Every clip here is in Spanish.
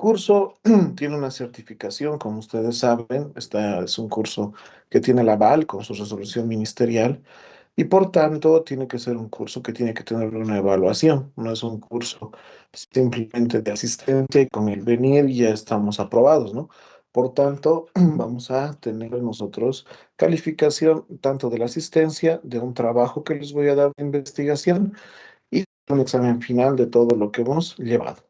curso tiene una certificación, como ustedes saben, es un curso que tiene el aval con su resolución ministerial y por tanto tiene que ser un curso que tiene que tener una evaluación. No es un curso simplemente de asistencia y con el venir ya estamos aprobados, ¿no? Por tanto, vamos a tener nosotros calificación tanto de la asistencia, de un trabajo que les voy a dar de investigación y un examen final de todo lo que hemos llevado.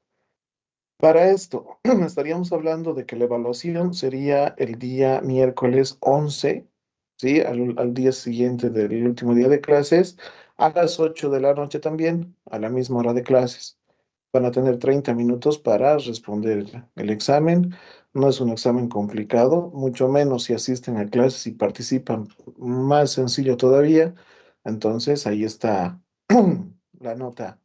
Para esto, estaríamos hablando de que la evaluación sería el día miércoles 11, ¿sí? Al día siguiente del último día de clases, a las 8 de la noche también, a la misma hora de clases. Van a tener 30 minutos para responder el examen. No es un examen complicado, mucho menos si asisten a clases y participan, más sencillo todavía. Entonces, ahí está la nota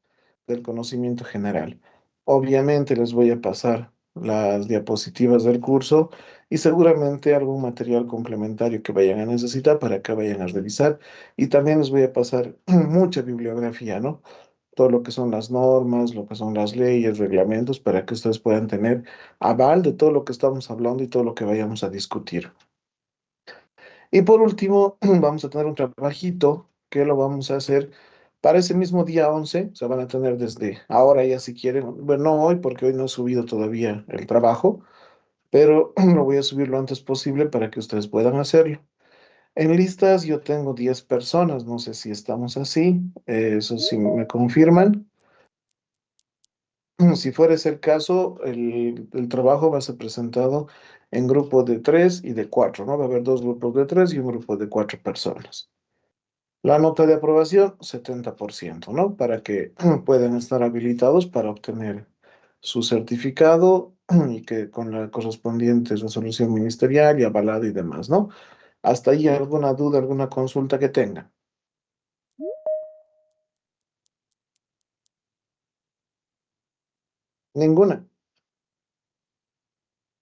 del conocimiento general. Obviamente les voy a pasar las diapositivas del curso y seguramente algún material complementario que vayan a necesitar para que vayan a revisar. Y también les voy a pasar mucha bibliografía, ¿no? Todo lo que son las normas, lo que son las leyes, reglamentos, para que ustedes puedan tener aval de todo lo que estamos hablando y todo lo que vayamos a discutir. Y por último, vamos a tener un trabajito que lo vamos a hacer para ese mismo día 11. Se van a tener desde ahora ya si quieren. Bueno, no hoy porque hoy no he subido todavía el trabajo, pero lo voy a subir lo antes posible para que ustedes puedan hacerlo. En listas yo tengo 10 personas, no sé si estamos así, eso sí me confirman. Si fuera ese el caso, el trabajo va a ser presentado en grupos de 3 y de 4, ¿no? Va a haber dos grupos de 3 y un grupo de 4 personas. La nota de aprobación, 70%, ¿no? Para que puedan estar habilitados para obtener su certificado y que con la correspondiente resolución ministerial y avalado y demás, ¿no? Hasta ahí alguna duda, alguna consulta que tengan. Ninguna.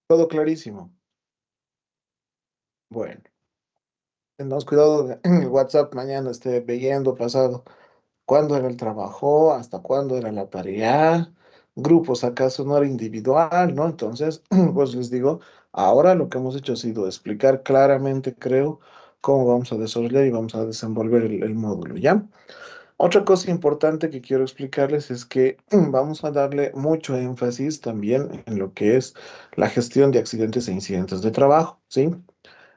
Todo clarísimo. Bueno, tengamos cuidado en el WhatsApp mañana esté viendo pasado. ¿Cuándo era el trabajo? ¿Hasta cuándo era la tarea? ¿Grupos acaso no era individual? ¿No? Entonces, pues les digo, ahora lo que hemos hecho ha sido explicar claramente, creo, cómo vamos a desarrollar y vamos a desenvolver el módulo, ¿ya? Otra cosa importante que quiero explicarles es que vamos a darle mucho énfasis también en lo que es la gestión de accidentes e incidentes de trabajo, ¿sí?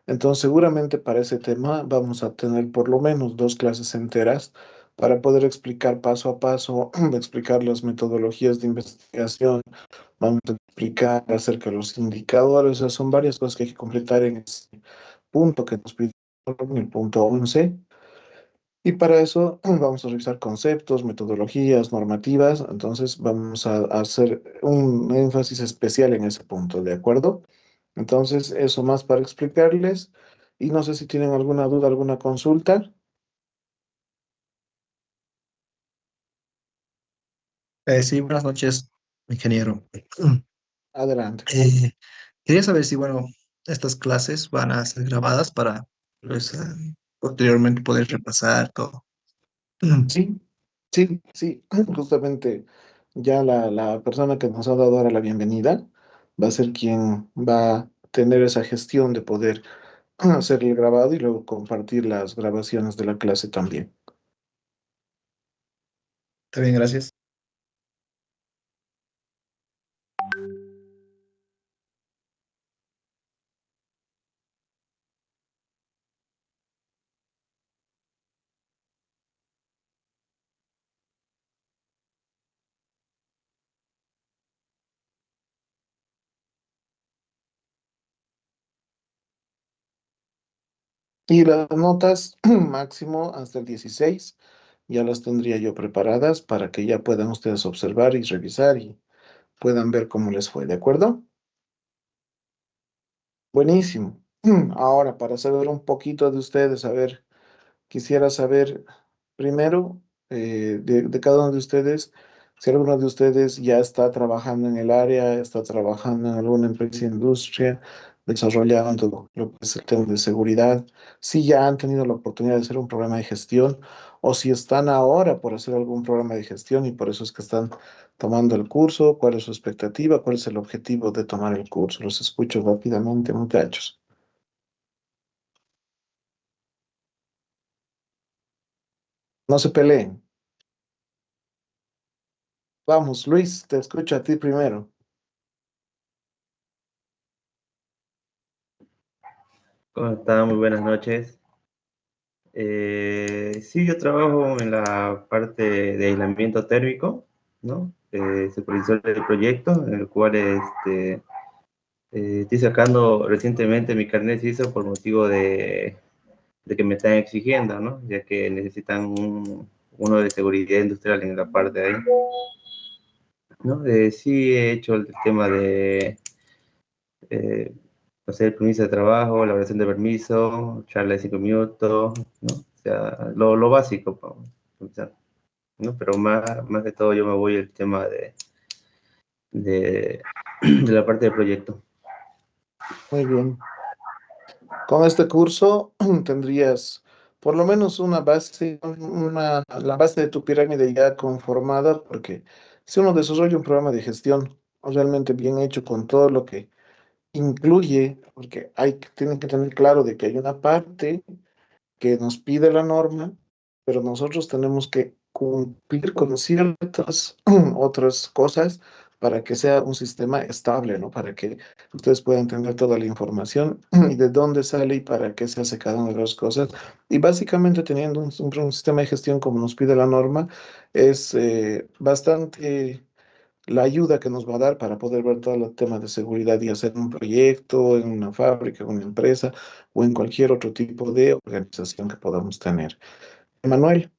Entonces, seguramente para ese tema vamos a tener por lo menos dos clases enteras para poder explicar paso a paso, explicar las metodologías de investigación, vamos a explicar acerca de los indicadores, o sea, son varias cosas que hay que completar en ese punto que nos pide en el punto 11. Y para eso vamos a revisar conceptos, metodologías, normativas, entonces vamos a hacer un énfasis especial en ese punto, ¿de acuerdo? Entonces, eso más para explicarles. Y no sé si tienen alguna duda, alguna consulta. Sí, buenas noches, ingeniero. Adelante. Eh, Quería saber si, bueno, estas clases van a ser grabadas para, pues, posteriormente poder repasar todo. Sí, sí, sí. Justamente ya la persona que nos ha dado ahora la bienvenida va a ser quien va a tener esa gestión de poder hacer el grabado y luego compartir las grabaciones de la clase también. Está bien, gracias. Y las notas máximo hasta el 16 ya las tendría yo preparadas para que ya puedan ustedes observar y revisar y puedan ver cómo les fue, ¿de acuerdo? Buenísimo. Ahora, para saber un poquito de ustedes, a ver, quisiera saber primero de cada uno de ustedes, si alguno de ustedes ya está trabajando en el área, está trabajando en alguna empresa, industria, desarrollando lo que es el tema de seguridad, si ya han tenido la oportunidad de hacer un programa de gestión o si están ahora por hacer algún programa de gestión y por eso es que están tomando el curso, cuál es su expectativa, cuál es el objetivo de tomar el curso. Los escucho rápidamente, muchachos. No se peleen. Vamos, Luis, te escucho a ti primero. ¿Cómo está? Muy buenas noches. Sí, yo trabajo en la parte de aislamiento térmico, ¿no? Supervisor del proyecto, en el cual estoy sacando recientemente mi carnet CISO por motivo de que me están exigiendo, ¿no? Ya que necesitan uno de seguridad industrial en la parte de ahí, ¿no? Sí he hecho el tema de eh, hacer el permiso de trabajo, la elaboración de permiso, charla de 5 minutos, ¿no? O sea, lo básico, o sea, ¿no? Pero más de todo yo me voy al tema de, de la parte del proyecto. Muy bien. Con este curso tendrías por lo menos una base, la base de tu pirámide ya conformada, porque si uno desarrolla un programa de gestión realmente bien hecho con todo lo que incluye, porque tienen que tener claro de que hay una parte que nos pide la norma, pero nosotros tenemos que cumplir con ciertas otras cosas para que sea un sistema estable, ¿no? Para que ustedes puedan tener toda la información y de dónde sale y para qué se hace cada una de las cosas. Y básicamente teniendo un sistema de gestión como nos pide la norma, es bastante la ayuda que nos va a dar para poder ver todo el tema de seguridad y hacer un proyecto en una fábrica, en una empresa o en cualquier otro tipo de organización que podamos tener. Manuel,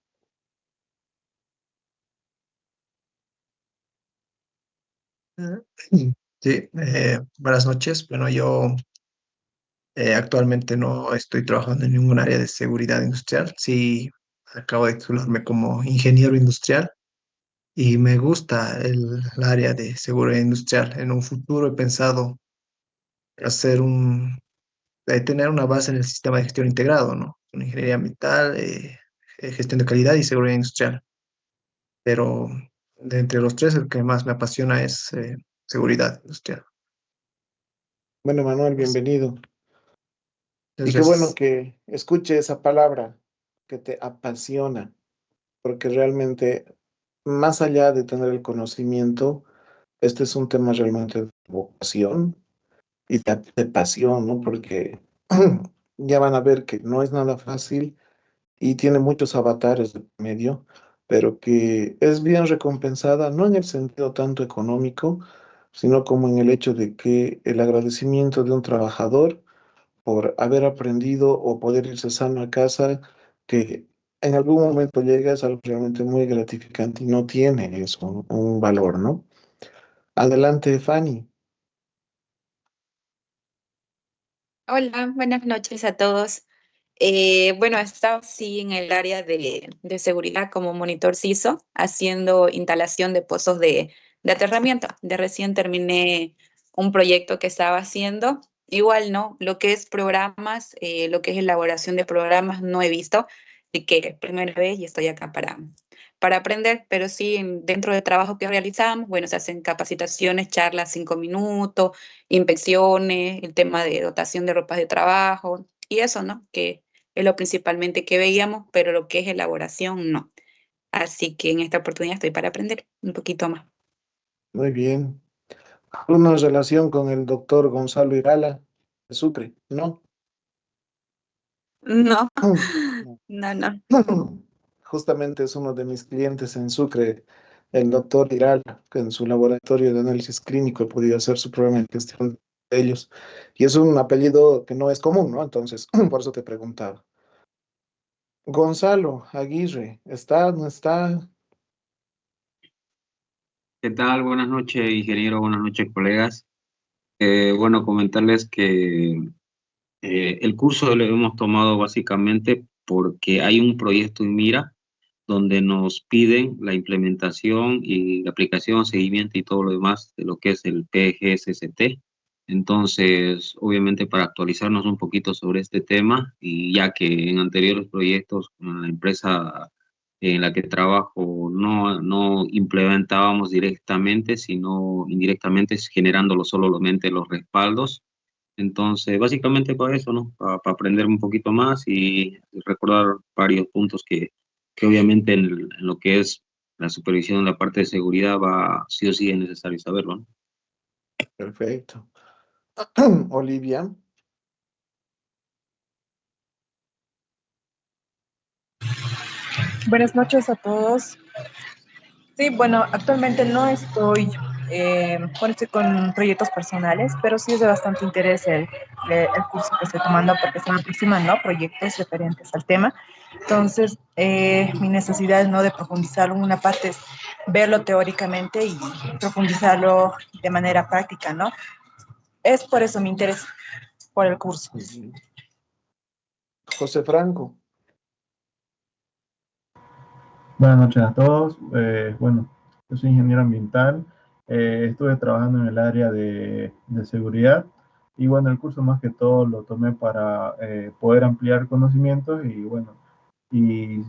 Sí, buenas noches. Bueno, yo actualmente no estoy trabajando en ningún área de seguridad industrial. Sí, acabo de titularme como ingeniero industrial y me gusta el área de seguridad industrial. En un futuro he pensado hacer tener una base en el sistema de gestión integrado, ¿no? Con ingeniería ambiental, gestión de calidad y seguridad industrial. Pero de entre los tres, el que más me apasiona es seguridad industrial. bueno, Manuel, Pues, bienvenido. Y qué bueno gracias. que escuche esa palabra que te apasiona, porque realmente, más allá de tener el conocimiento, este es un tema realmente de vocación y de pasión, ¿no? Porque ya van a ver que no es nada fácil y tiene muchos avatares de medio, pero que es bien recompensada, no en el sentido tanto económico, sino como en el hecho de que el agradecimiento de un trabajador por haber aprendido o poder irse sano a casa, que en algún momento llega, es algo realmente muy gratificante y no tiene eso, un valor, ¿no? Adelante, Fanny. Hola, buenas noches a todos. Bueno, he estado sí en el área de seguridad como monitor CISO, haciendo instalación de pozos de aterramiento. De recién terminé un proyecto que estaba haciendo. Igual, ¿no? Lo que es programas, lo que es elaboración de programas, no he visto, así que primera vez y estoy acá para aprender, pero sí, dentro del trabajo que realizamos, bueno, se hacen capacitaciones, charlas 5 minutos, inspecciones, el tema de dotación de ropas de trabajo y eso, ¿no? Que es lo principalmente que veíamos, pero lo que es elaboración, no. Así que en esta oportunidad estoy para aprender un poquito más. Muy bien. ¿Una relación con el doctor Gonzalo Irala de Sucre? ¿No? No, No. no, no. Justamente es uno de mis clientes en Sucre, el doctor Iral, que en su laboratorio de análisis clínico he podido hacer su programa de gestión de ellos. Y es un apellido que no es común, ¿no? Entonces, por eso te preguntaba. Gonzalo Aguirre, ¿está? ¿No está? ¿Qué tal? Buenas noches, ingeniero. Buenas noches, colegas. Bueno, comentarles que el curso lo hemos tomado básicamente porque hay un proyecto en mira donde nos piden la implementación y la aplicación, seguimiento y todo lo demás de lo que es el PGSST. Entonces, obviamente para actualizarnos un poquito sobre este tema, y ya que en anteriores proyectos con la empresa en la que trabajo no implementábamos directamente, sino indirectamente generándolo solamente los respaldos. Entonces, básicamente para eso, ¿no? Para aprender un poquito más y recordar varios puntos que obviamente en lo que es la supervisión en la parte de seguridad va, sí o sí es necesario saberlo, ¿no? Perfecto. Olivia. Buenas noches a todos. Sí, bueno, actualmente no estoy, bueno, estoy con proyectos personales, pero sí es de bastante interés el curso que estoy tomando porque se me aproximan, ¿no? Proyectos referentes al tema. Entonces, mi necesidad, ¿no? De profundizarlo en una parte es verlo teóricamente y profundizarlo de manera práctica, ¿no? Es por eso mi interés por el curso. José Franco. Buenas noches a todos. Bueno, yo soy ingeniero ambiental. Estuve trabajando en el área de seguridad y bueno, el curso más que todo lo tomé para poder ampliar conocimientos y bueno, y,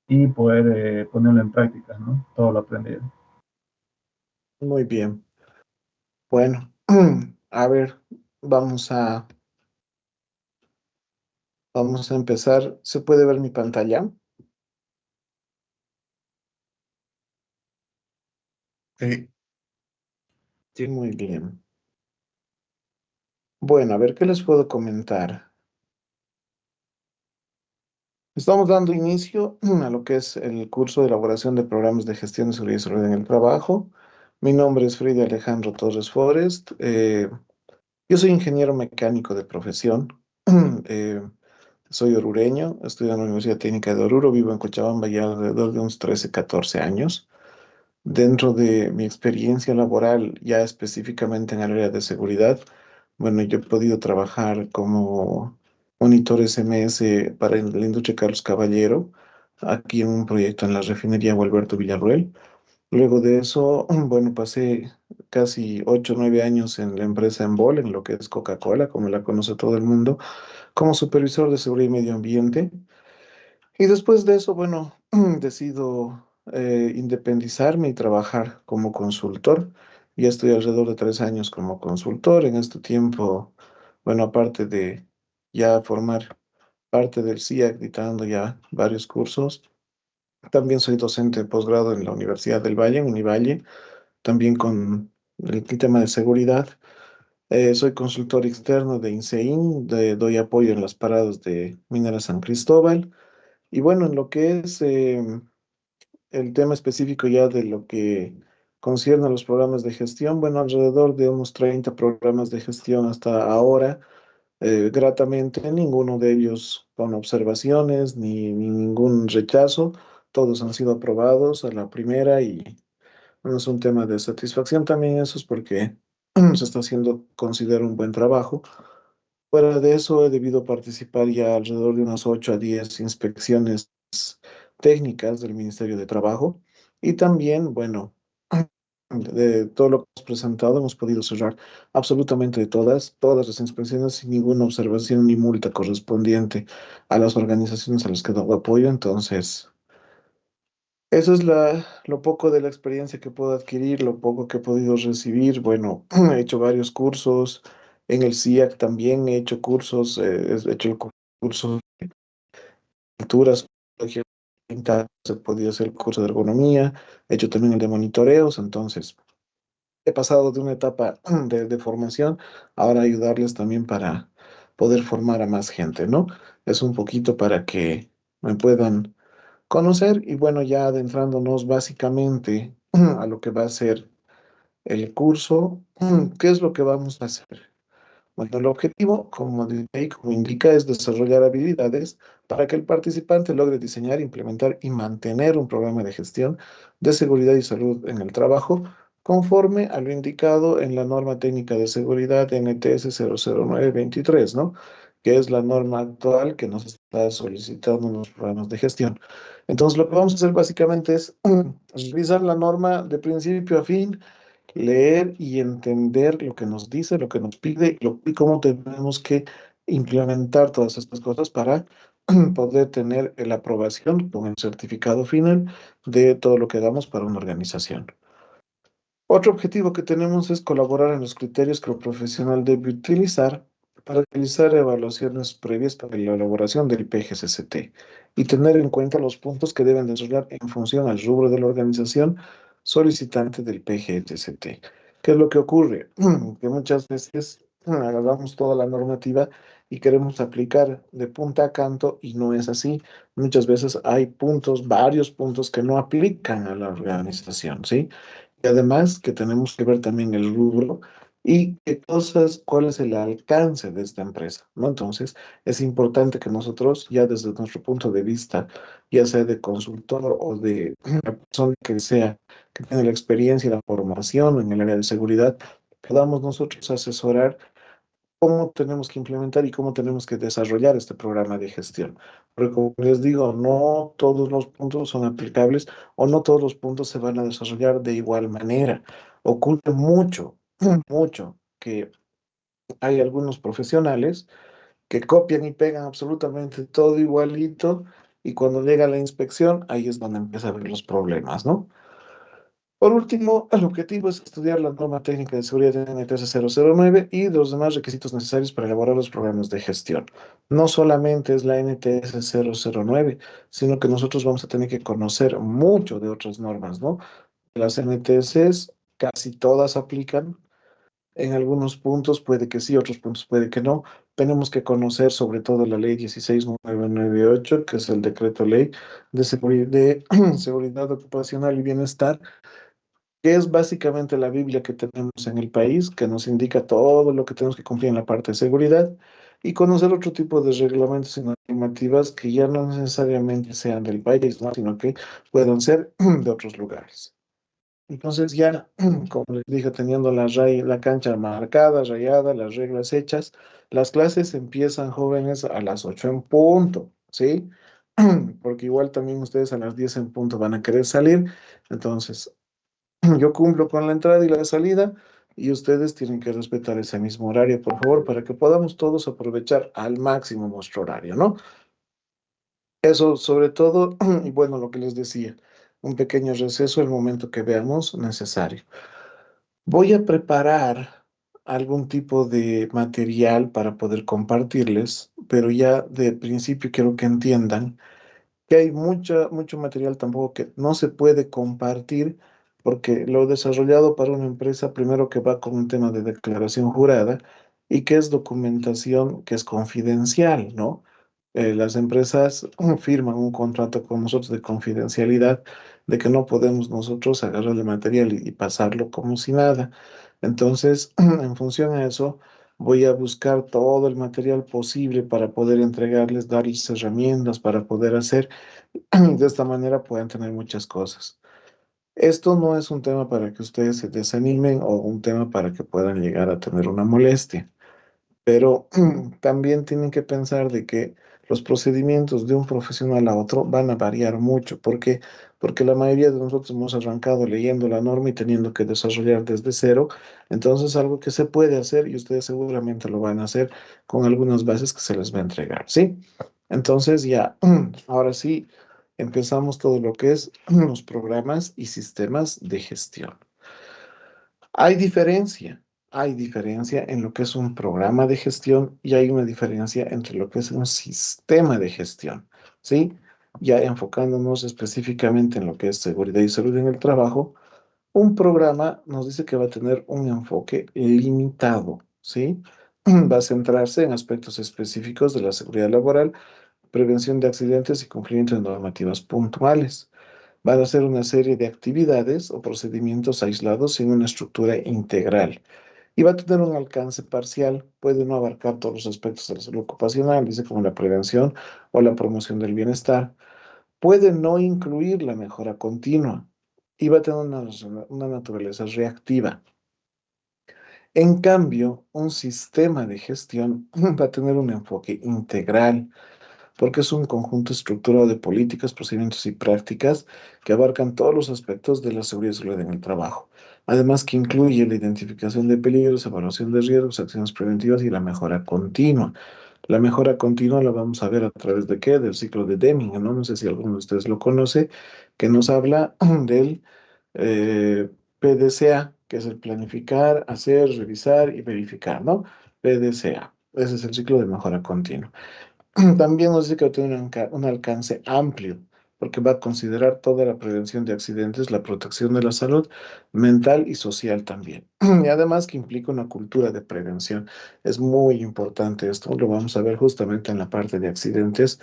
y poder ponerlo en práctica, ¿no? Todo lo aprendido. Muy bien. Bueno, a ver, vamos a, vamos a empezar. ¿Se puede ver mi pantalla? Sí. Sí. Muy bien. Bueno, a ver, ¿qué les puedo comentar? Estamos dando inicio a lo que es el curso de elaboración de programas de gestión de seguridad y salud en el trabajo. Mi nombre es Frida Alejandro Torres Forest. Yo soy ingeniero mecánico de profesión. Eh, soy orureño, estudio en la Universidad Técnica de Oruro, vivo en Cochabamba ya alrededor de unos 13, 14 años. Dentro de mi experiencia laboral, ya específicamente en el área de seguridad, bueno, yo he podido trabajar como monitor SMS para la industria Carlos Caballero, aquí en un proyecto en la refinería Gualberto Villarroel. Luego de eso, bueno, pasé casi 8 o 9 años en la empresa Embol, en lo que es Coca-Cola, como la conoce todo el mundo, como supervisor de seguridad y medio ambiente. Y después de eso, bueno, decido independizarme y trabajar como consultor. Ya estoy alrededor de 3 años como consultor. En este tiempo, bueno, aparte de ya formar parte del CIAC, dictando ya varios cursos, también soy docente de posgrado en la Universidad del Valle, en Univalle, también con el tema de seguridad. Soy consultor externo de INSEIN, doy apoyo en las paradas de Minera San Cristóbal. Y bueno, en lo que es el tema específico ya de lo que concierne a los programas de gestión, bueno, alrededor de unos 30 programas de gestión hasta ahora, gratamente, ninguno de ellos con observaciones ni ningún rechazo, todos han sido aprobados a la primera y bueno, es un tema de satisfacción también eso es porque se está haciendo, considero, un buen trabajo. Fuera de eso, he debido participar ya alrededor de unas 8 a 10 inspecciones técnicas del Ministerio de Trabajo y también, bueno, de todo lo que hemos presentado, hemos podido cerrar absolutamente todas las inspecciones sin ninguna observación ni multa correspondiente a las organizaciones a las que doy apoyo. Entonces, eso es lo poco de la experiencia que puedo adquirir, lo poco que he podido recibir. Bueno, he hecho varios cursos. En el CIAC también he hecho cursos, he hecho el curso de culturas, he podido hacer el curso de ergonomía, he hecho también el de monitoreos. Entonces, he pasado de una etapa de formación, ahora ayudarles también para poder formar a más gente, ¿no? Es un poquito para que me puedan conocer y bueno, ya adentrándonos básicamente a lo que va a ser el curso, ¿qué es lo que vamos a hacer? Bueno, el objetivo, como dice ahí, como indica, es desarrollar habilidades para que el participante logre diseñar, implementar y mantener un programa de gestión de seguridad y salud en el trabajo conforme a lo indicado en la norma técnica de seguridad NTS 00923, ¿no? Que es la norma actual que nos está solicitando en los programas de gestión. Entonces, lo que vamos a hacer básicamente es revisar la norma de principio a fin leer y entender lo que nos dice, lo que nos pide y cómo tenemos que implementar todas estas cosas para poder tener la aprobación con el certificado final de todo lo que hagamos para una organización. Otro objetivo que tenemos es colaborar en los criterios que el profesional debe utilizar para realizar evaluaciones previas para la elaboración del PGCCT y tener en cuenta los puntos que deben desarrollar en función al rubro de la organización solicitante del PGCCT. ¿Qué es lo que ocurre? Que muchas veces agarramos toda la normativa y queremos aplicar de punta a canto y no es así. Muchas veces hay puntos, varios puntos que no aplican a la organización, ¿sí? Y además que tenemos que ver también el rubro y qué cosas, cuál es el alcance de esta empresa, ¿no? Entonces, es importante que nosotros, ya desde nuestro punto de vista, ya sea de consultor o de la persona que sea, que tiene la experiencia y la formación en el área de seguridad, podamos nosotros asesorar cómo tenemos que implementar y cómo tenemos que desarrollar este programa de gestión. Porque como les digo, no todos los puntos son aplicables o no todos los puntos se van a desarrollar de igual manera. Ocurre mucho, mucho que hay algunos profesionales que copian y pegan absolutamente todo igualito y cuando llega la inspección, ahí es donde empieza a haber los problemas, ¿no? Por último, el objetivo es estudiar la norma técnica de seguridad NTS 009 y los demás requisitos necesarios para elaborar los programas de gestión. No solamente es la NTS 009, sino que nosotros vamos a tener que conocer mucho de otras normas, ¿no? Las NTS casi todas aplican. En algunos puntos puede que sí, otros puntos puede que no. Tenemos que conocer sobre todo la ley 16998, que es el decreto ley de seguridad ocupacional y bienestar, que es básicamente la Biblia que tenemos en el país, que nos indica todo lo que tenemos que cumplir en la parte de seguridad, y conocer otro tipo de reglamentos y normativas que ya no necesariamente sean del país, ¿no? Sino que puedan ser de otros lugares. Entonces ya, como les dije, teniendo la cancha marcada, rayada, las reglas hechas, las clases empiezan jóvenes a las 8 en punto, ¿sí? Porque igual también ustedes a las 10 en punto van a querer salir, entonces yo cumplo con la entrada y la salida y ustedes tienen que respetar ese mismo horario, por favor, para que podamos todos aprovechar al máximo nuestro horario, ¿no? Eso sobre todo, y bueno, lo que les decía, un pequeño receso el momento que veamos necesario. Voy a preparar algún tipo de material para poder compartirles, pero ya de principio quiero que entiendan que hay mucho material tampoco que no se puede compartir porque lo he desarrollado para una empresa primero que va con un tema de declaración jurada y que es documentación que es confidencial, ¿no? Las empresas firman un contrato con nosotros de confidencialidad, de que no podemos nosotros agarrar el material y pasarlo como si nada. Entonces, en función a eso, voy a buscar todo el material posible para poder entregarles, darles herramientas para poder hacer. De esta manera pueden tener muchas cosas. Esto no es un tema para que ustedes se desanimen o un tema para que puedan llegar a tener una molestia. Pero también tienen que pensar de que los procedimientos de un profesional a otro van a variar mucho. ¿Por qué? Porque la mayoría de nosotros hemos arrancado leyendo la norma y teniendo que desarrollar desde cero. Entonces, algo que se puede hacer y ustedes seguramente lo van a hacer con algunas bases que se les va a entregar, ¿sí? Entonces, ya, ahora sí, empezamos todo lo que es los programas y sistemas de gestión. Hay diferencia, hay diferencia en lo que es un programa de gestión y hay una diferencia entre lo que es un sistema de gestión, ¿sí? Ya enfocándonos específicamente en lo que es seguridad y salud en el trabajo, un programa nos dice que va a tener un enfoque limitado, ¿sí? Va a centrarse en aspectos específicos de la seguridad laboral, prevención de accidentes y cumplimiento de normativas puntuales. Van a ser una serie de actividades o procedimientos aislados sin una estructura integral. Y va a tener un alcance parcial, puede no abarcar todos los aspectos de la salud ocupacional, dice como la prevención o la promoción del bienestar. Puede no incluir la mejora continua y va a tener una naturaleza reactiva. En cambio, un sistema de gestión va a tener un enfoque integral porque es un conjunto estructurado de políticas, procedimientos y prácticas que abarcan todos los aspectos de la seguridad y salud en el trabajo. además que incluye la identificación de peligros, evaluación de riesgos, acciones preventivas y la mejora continua. La mejora continua la vamos a ver a través de qué? Del ciclo de Deming, ¿no? No sé si alguno de ustedes lo conoce, que nos habla del PDCA, que es el planificar, hacer, revisar y verificar, ¿no? PDCA. Ese es el ciclo de mejora continua. También nos dice que tiene un alcance amplio, porque va a considerar toda la prevención de accidentes, la protección de la salud mental y social también. Y además que implica una cultura de prevención. Es muy importante esto, lo vamos a ver justamente en la parte de accidentes,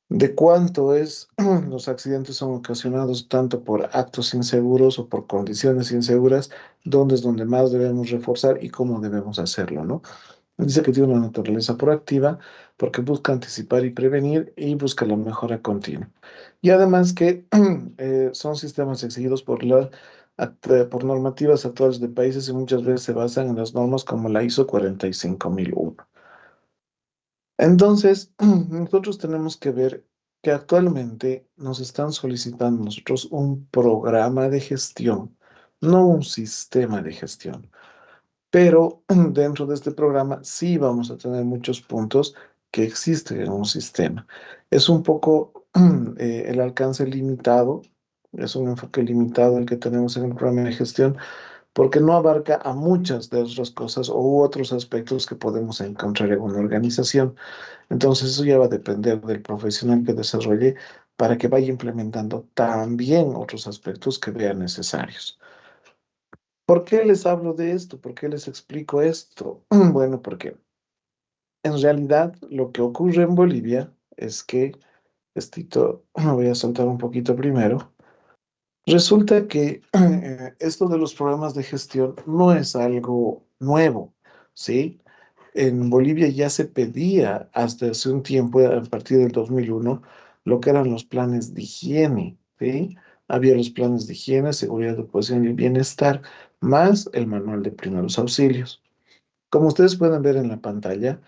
de cuánto es los accidentes son ocasionados tanto por actos inseguros o por condiciones inseguras, dónde es donde más debemos reforzar y cómo debemos hacerlo, ¿no? Dice que tiene una naturaleza proactiva porque busca anticipar y prevenir y busca la mejora continua. Y además que son sistemas exigidos por normativas actuales de países y muchas veces se basan en las normas como la ISO 45001. Entonces, nosotros tenemos que ver que actualmente nos están solicitando nosotros un programa de gestión, no un sistema de gestión. Pero dentro de este programa sí vamos a tener muchos puntos que existen en un sistema. Es un poco el alcance limitado, es un enfoque limitado el que tenemos en el programa de gestión, porque no abarca a muchas de otras cosas u otros aspectos que podemos encontrar en una organización. Entonces eso ya va a depender del profesional que desarrolle para que vaya implementando también otros aspectos que vean necesarios. ¿Por qué les hablo de esto? ¿Por qué les explico esto? Bueno, porque en realidad lo que ocurre en Bolivia es que, me voy a saltar un poquito primero, resulta que esto de los programas de gestión no es algo nuevo, ¿sí? En Bolivia ya se pedía hasta hace un tiempo, a partir del 2001, lo que eran los planes de higiene, ¿sí? Había los planes de higiene, seguridad, ocupación y bienestar, más el manual de primeros auxilios. Como ustedes pueden ver en la pantalla,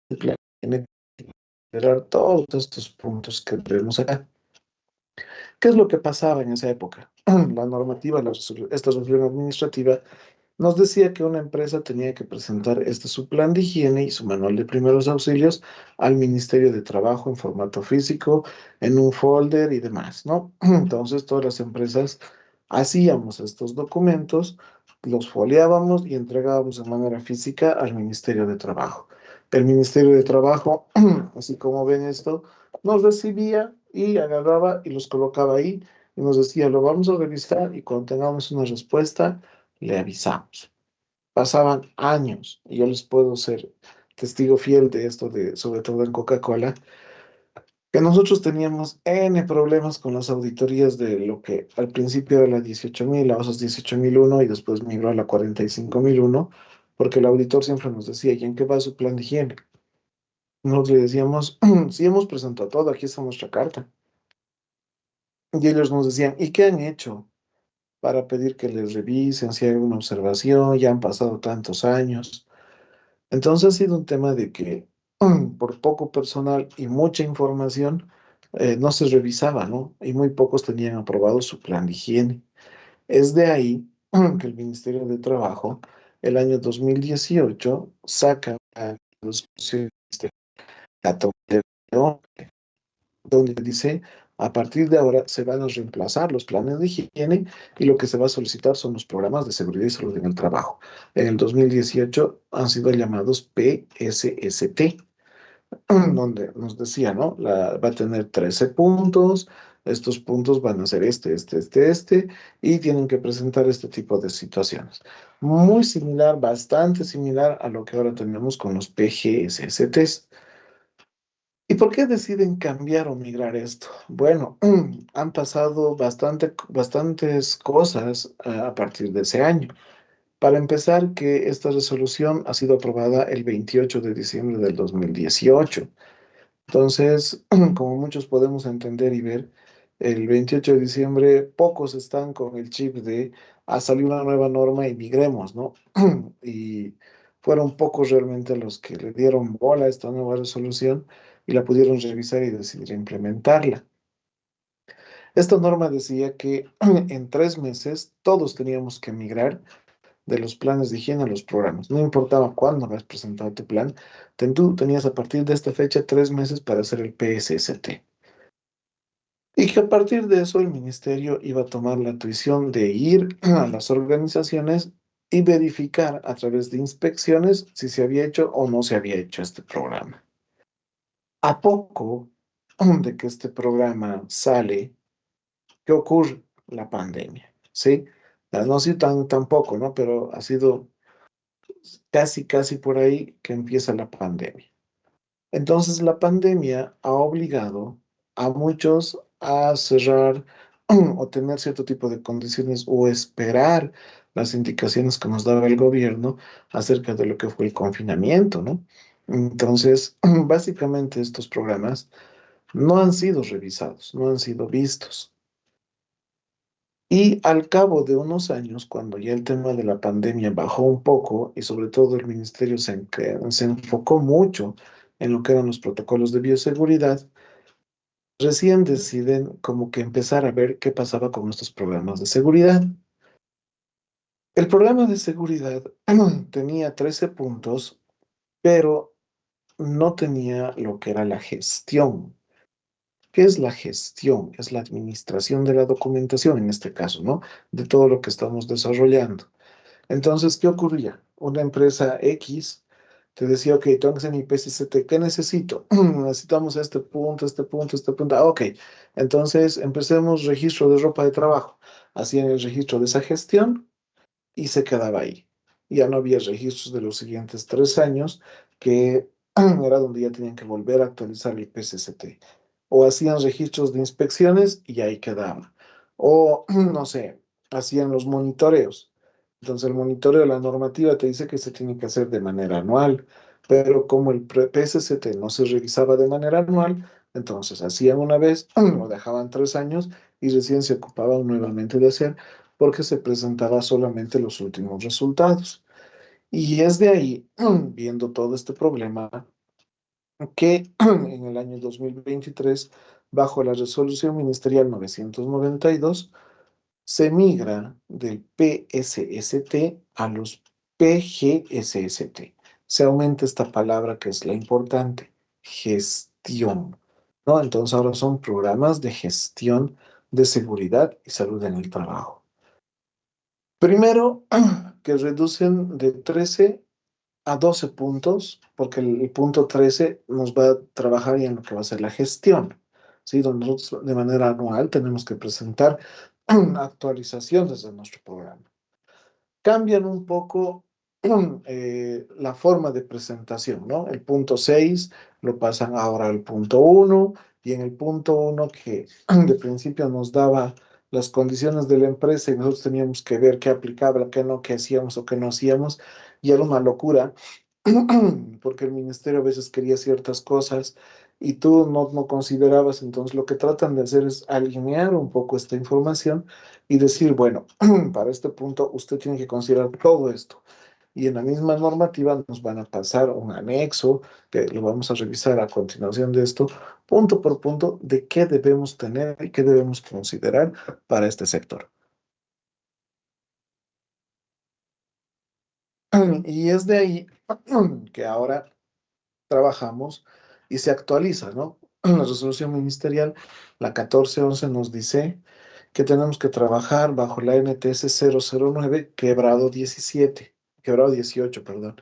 el plan tiene que considerar todos estos puntos que vemos acá. ¿Qué es lo que pasaba en esa época? La normativa, esta resolución administrativa nos decía que una empresa tenía que presentar su plan de higiene y su manual de primeros auxilios al Ministerio de Trabajo en formato físico, en un folder y demás, ¿no? Entonces, todas las empresas hacíamos estos documentos, los foliábamos y entregábamos de manera física al Ministerio de Trabajo. El Ministerio de Trabajo, así como ven esto, nos recibía y agarraba y los colocaba ahí y nos decía, lo vamos a revisar y cuando tengamos una respuesta, le avisamos. Pasaban años, y yo les puedo ser testigo fiel de esto, sobre todo en Coca-Cola, que nosotros teníamos N problemas con las auditorías de lo que al principio era la 18.000, la OSAS 18.001 y después migró a la 45.001, porque el auditor siempre nos decía, ¿y en qué va su plan de higiene? Nosotros le decíamos, sí hemos presentado todo, aquí está nuestra carta. Y ellos nos decían, ¿y qué han hecho para pedir que les revisen si hay alguna observación? Ya han pasado tantos años. Entonces ha sido un tema de que por poco personal y mucha información no se revisaba, ¿no? Y muy pocos tenían aprobado su plan de higiene. Es de ahí que el Ministerio de Trabajo, el año 2018, saca la resolución 14, donde dice, a partir de ahora se van a reemplazar los planes de higiene y lo que se va a solicitar son los programas de seguridad y salud en el trabajo. En el 2018 han sido llamados PSST, donde nos decía, ¿no? Va a tener 13 puntos, estos puntos van a ser y tienen que presentar este tipo de situaciones. Muy similar, bastante similar a lo que ahora tenemos con los PGSSTs. ¿Y por qué deciden cambiar o migrar esto? Bueno, han pasado bastantes cosas a partir de ese año. Para empezar, que esta resolución ha sido aprobada el 28 de diciembre del 2018. Entonces, como muchos podemos entender y ver, el 28 de diciembre pocos están con el chip de, salió una nueva norma y migremos, ¿no? Y fueron pocos realmente los que le dieron bola a esta nueva resolución y la pudieron revisar y decidir implementarla. Esta norma decía que en 3 meses todos teníamos que migrar de los planes de higiene a los programas. No importaba cuándo habías presentado tu plan, tú tenías a partir de esta fecha 3 meses para hacer el PSST. Y que a partir de eso el ministerio iba a tomar la tuición de ir a las organizaciones y verificar a través de inspecciones si se había hecho o no se había hecho este programa. A poco de que este programa sale, ¿qué ocurre? La pandemia, ¿sí? No ha sido tan poco, ¿no? Pero ha sido casi por ahí que empieza la pandemia. Entonces, la pandemia ha obligado a muchos a cerrar o tener cierto tipo de condiciones o esperar las indicaciones que nos daba el gobierno acerca de lo que fue el confinamiento, ¿no? Entonces, básicamente estos programas no han sido revisados, no han sido vistos. Y al cabo de unos años, cuando ya el tema de la pandemia bajó un poco y sobre todo el ministerio se enfocó mucho en lo que eran los protocolos de bioseguridad, recién deciden como que empezar a ver qué pasaba con estos programas de seguridad. El programa de seguridad tenía 13 puntos, pero no tenía lo que era la gestión. ¿Qué es la gestión? Es la administración de la documentación, en este caso, ¿no? De todo lo que estamos desarrollando. Entonces, ¿qué ocurría? Una empresa X te decía, ok, tengo que hacer mi PCCT, ¿qué necesito? Necesitamos este punto, este punto, este punto. Ah, ok, entonces empecemos registro de ropa de trabajo. Hacían el registro de esa gestión y se quedaba ahí. Ya no había registros de los siguientes 3 años, que era donde ya tenían que volver a actualizar el PCCT. O hacían registros de inspecciones y ahí quedaba. O, no sé, hacían los monitoreos. Entonces el monitoreo, la normativa te dice que se tiene que hacer de manera anual, pero como el PSCT no se revisaba de manera anual, entonces hacían una vez, lo dejaban 3 años y recién se ocupaban nuevamente de hacer porque se presentaba solamente los últimos resultados. Y es de ahí, viendo todo este problema, que en el año 2023, bajo la resolución ministerial 992, se migra del PSST a los PGSST. Se aumenta esta palabra que es la importante, gestión, ¿no? Entonces ahora son programas de gestión de seguridad y salud en el trabajo. Primero, que reducen de 13 a 12 puntos, porque el punto 13 nos va a trabajar en lo que va a ser la gestión, ¿sí? Donde nosotros de manera anual tenemos que presentar actualizaciones de nuestro programa. Cambian un poco la forma de presentación, ¿no? El punto 6 lo pasan ahora al punto 1 y en el punto 1 que de principio nos daba las condiciones de la empresa y nosotros teníamos que ver qué aplicaba, qué no, qué hacíamos o qué no hacíamos, y era una locura porque el ministerio a veces quería ciertas cosas y tú no considerabas, entonces lo que tratan de hacer es alinear un poco esta información y decir, bueno, para este punto usted tiene que considerar todo esto. Y en la misma normativa nos van a pasar un anexo, que lo vamos a revisar a continuación de esto, punto por punto, de qué debemos tener y qué debemos considerar para este sector. Y es de ahí que ahora trabajamos y se actualiza, ¿no? La resolución ministerial, la 1411, nos dice que tenemos que trabajar bajo la NTS 009, quebrado 18, perdón.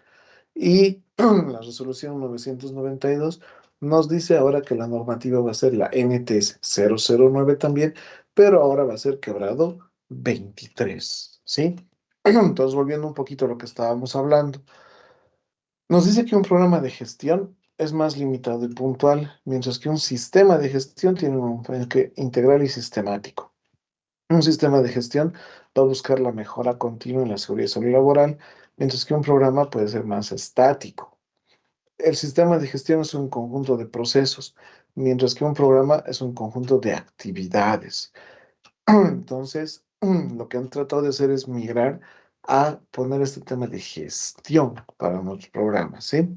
Y la resolución 992 nos dice ahora que la normativa va a ser la NTS 009 también, pero ahora va a ser quebrado 23, ¿sí? Entonces, volviendo un poquito a lo que estábamos hablando. Nos dice que un programa de gestión es más limitado y puntual, mientras que un sistema de gestión tiene un enfoque integral y sistemático. Un sistema de gestión va a buscar la mejora continua en la seguridad y salud laboral, mientras que un programa puede ser más estático. El sistema de gestión es un conjunto de procesos, mientras que un programa es un conjunto de actividades. Entonces, lo que han tratado de hacer es migrar a poner este tema de gestión para nuestros programas, ¿sí?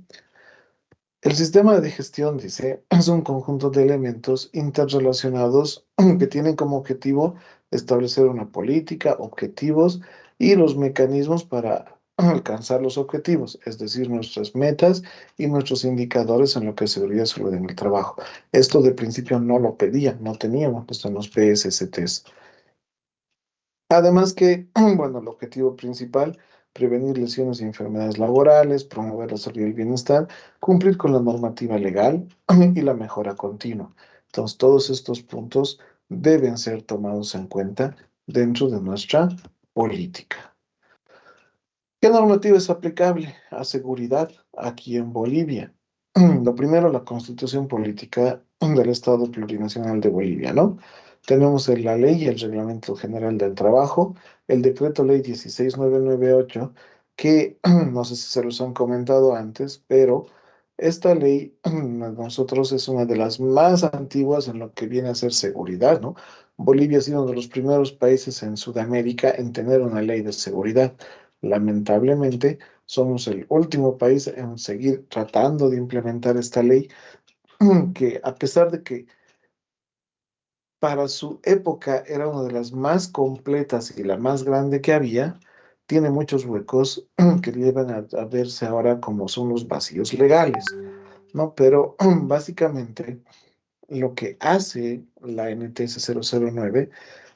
El sistema de gestión, dice, es un conjunto de elementos interrelacionados que tienen como objetivo establecer una política, objetivos y los mecanismos para alcanzar los objetivos, es decir, nuestras metas y nuestros indicadores en lo que es seguridad y salud en el trabajo. Esto de principio no lo pedían, no teníamos esto en los PSSTs. Además que, bueno, el objetivo principal, prevenir lesiones y enfermedades laborales, promover la salud y el bienestar, cumplir con la normativa legal y la mejora continua. Entonces, todos estos puntos deben ser tomados en cuenta dentro de nuestra política. ¿Qué normativa es aplicable a seguridad aquí en Bolivia? Lo primero, la Constitución Política del Estado Plurinacional de Bolivia, ¿no? Tenemos la ley y el Reglamento General del Trabajo, el Decreto Ley 16998, que no sé si se los han comentado antes, pero esta ley nosotros es una de las más antiguas en lo que viene a ser seguridad, ¿no? Bolivia ha sido uno de los primeros países en Sudamérica en tener una ley de seguridad. Lamentablemente, somos el último país en seguir tratando de implementar esta ley, que a pesar de que para su época era una de las más completas y la más grande que había, tiene muchos huecos que llevan a verse ahora como son los vacíos legales, ¿no? Pero básicamente lo que hace la NTS 009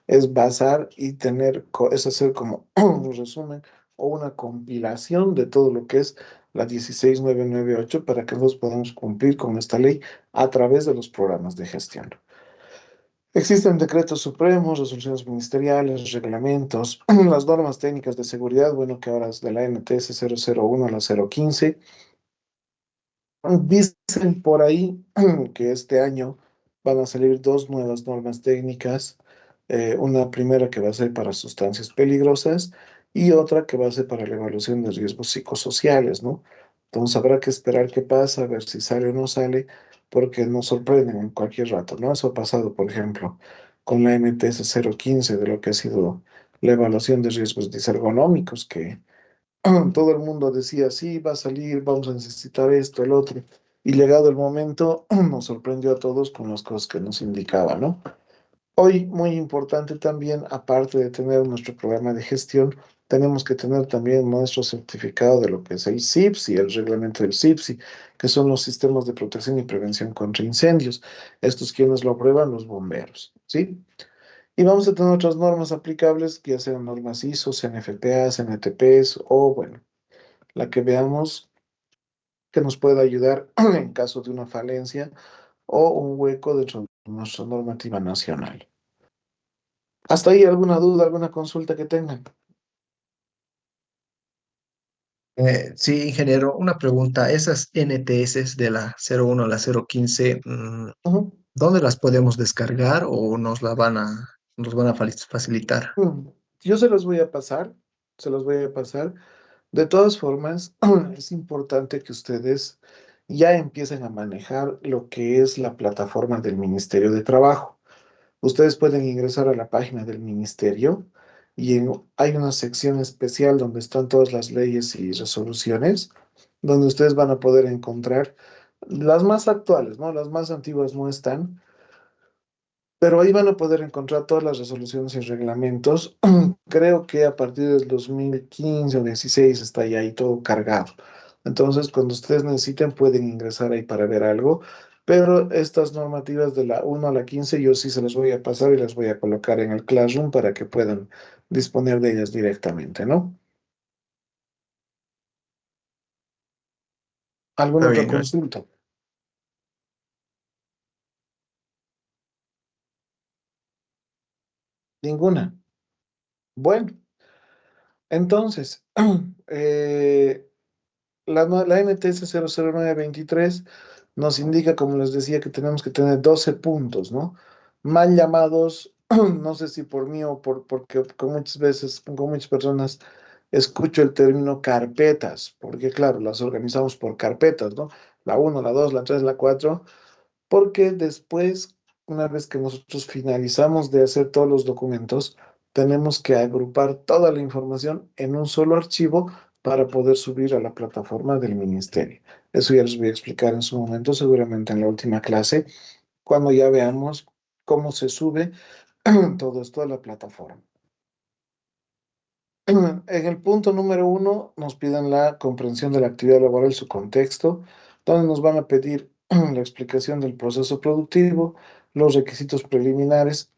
es basar y tener, es hacer como un resumen o una compilación de todo lo que es la 16998 para que nosotros podamos cumplir con esta ley a través de los programas de gestión. Existen decretos supremos, resoluciones ministeriales, reglamentos, las normas técnicas de seguridad, bueno, que ahora es de la NTS 001 a la 015. Dicen por ahí que este año van a salir dos nuevas normas técnicas, una primera que va a ser para sustancias peligrosas y otra que va a ser para la evaluación de riesgos psicosociales, ¿no? Entonces habrá que esperar qué pasa, a ver si sale o no sale, porque nos sorprenden en cualquier rato, ¿no? Eso ha pasado, por ejemplo, con la MTS 015 de lo que ha sido la evaluación de riesgos disergonómicos, que todo el mundo decía, sí, va a salir, vamos a necesitar esto, el otro. Y llegado el momento, nos sorprendió a todos con las cosas que nos indicaba, ¿no? Hoy, muy importante también, aparte de tener nuestro programa de gestión, tenemos que tener también nuestro certificado de lo que es el SIPSI, el reglamento del SIPSI, que son los sistemas de protección y prevención contra incendios. Estos quienes lo aprueban, los bomberos, ¿sí? Y vamos a tener otras normas aplicables, ya sean normas ISO, CNFPA, CNTPs o, bueno, la que veamos que nos pueda ayudar en caso de una falencia o un hueco dentro de nuestra normativa nacional. ¿Hasta ahí alguna duda, alguna consulta que tengan? Sí, ingeniero, una pregunta. Esas NTS de la 01 a la 015, Ujú. ¿dónde las podemos descargar o nos van a facilitar? Yo se los voy a pasar, se los voy a pasar. De todas formas, es importante que ustedes ya empiecen a manejar lo que es la plataforma del Ministerio de Trabajo. Ustedes pueden ingresar a la página del ministerio y hay una sección especial donde están todas las leyes y resoluciones, donde ustedes van a poder encontrar las más actuales, ¿no? Las más antiguas no están, pero ahí van a poder encontrar todas las resoluciones y reglamentos. Creo que a partir del 2015 o 16 está ya ahí todo cargado. Entonces, cuando ustedes necesiten, pueden ingresar ahí para ver algo. Pero estas normativas de la 1 a la 15 yo sí se las voy a pasar y las voy a colocar en el Classroom para que puedan disponer de ellas directamente, ¿no? ¿Alguna Está otra bien, consulta? Ninguna. Bueno, entonces, eh, la NTS 00923 nos indica, como les decía, que tenemos que tener 12 puntos, ¿no? Mal llamados, no sé si por mí o porque con muchas veces, con muchas personas, escucho el término carpetas, porque claro, las organizamos por carpetas, ¿no? La uno, la 2, la 3, la 4 porque después, una vez que nosotros finalizamos de hacer todos los documentos, tenemos que agrupar toda la información en un solo archivo para poder subir a la plataforma del ministerio. Eso ya les voy a explicar en su momento, seguramente en la última clase, cuando ya veamos cómo se sube todo esto a la plataforma. En el punto número 1 nos piden la comprensión de la actividad laboral y su contexto, donde nos van a pedir la explicación del proceso productivo, los requisitos preliminares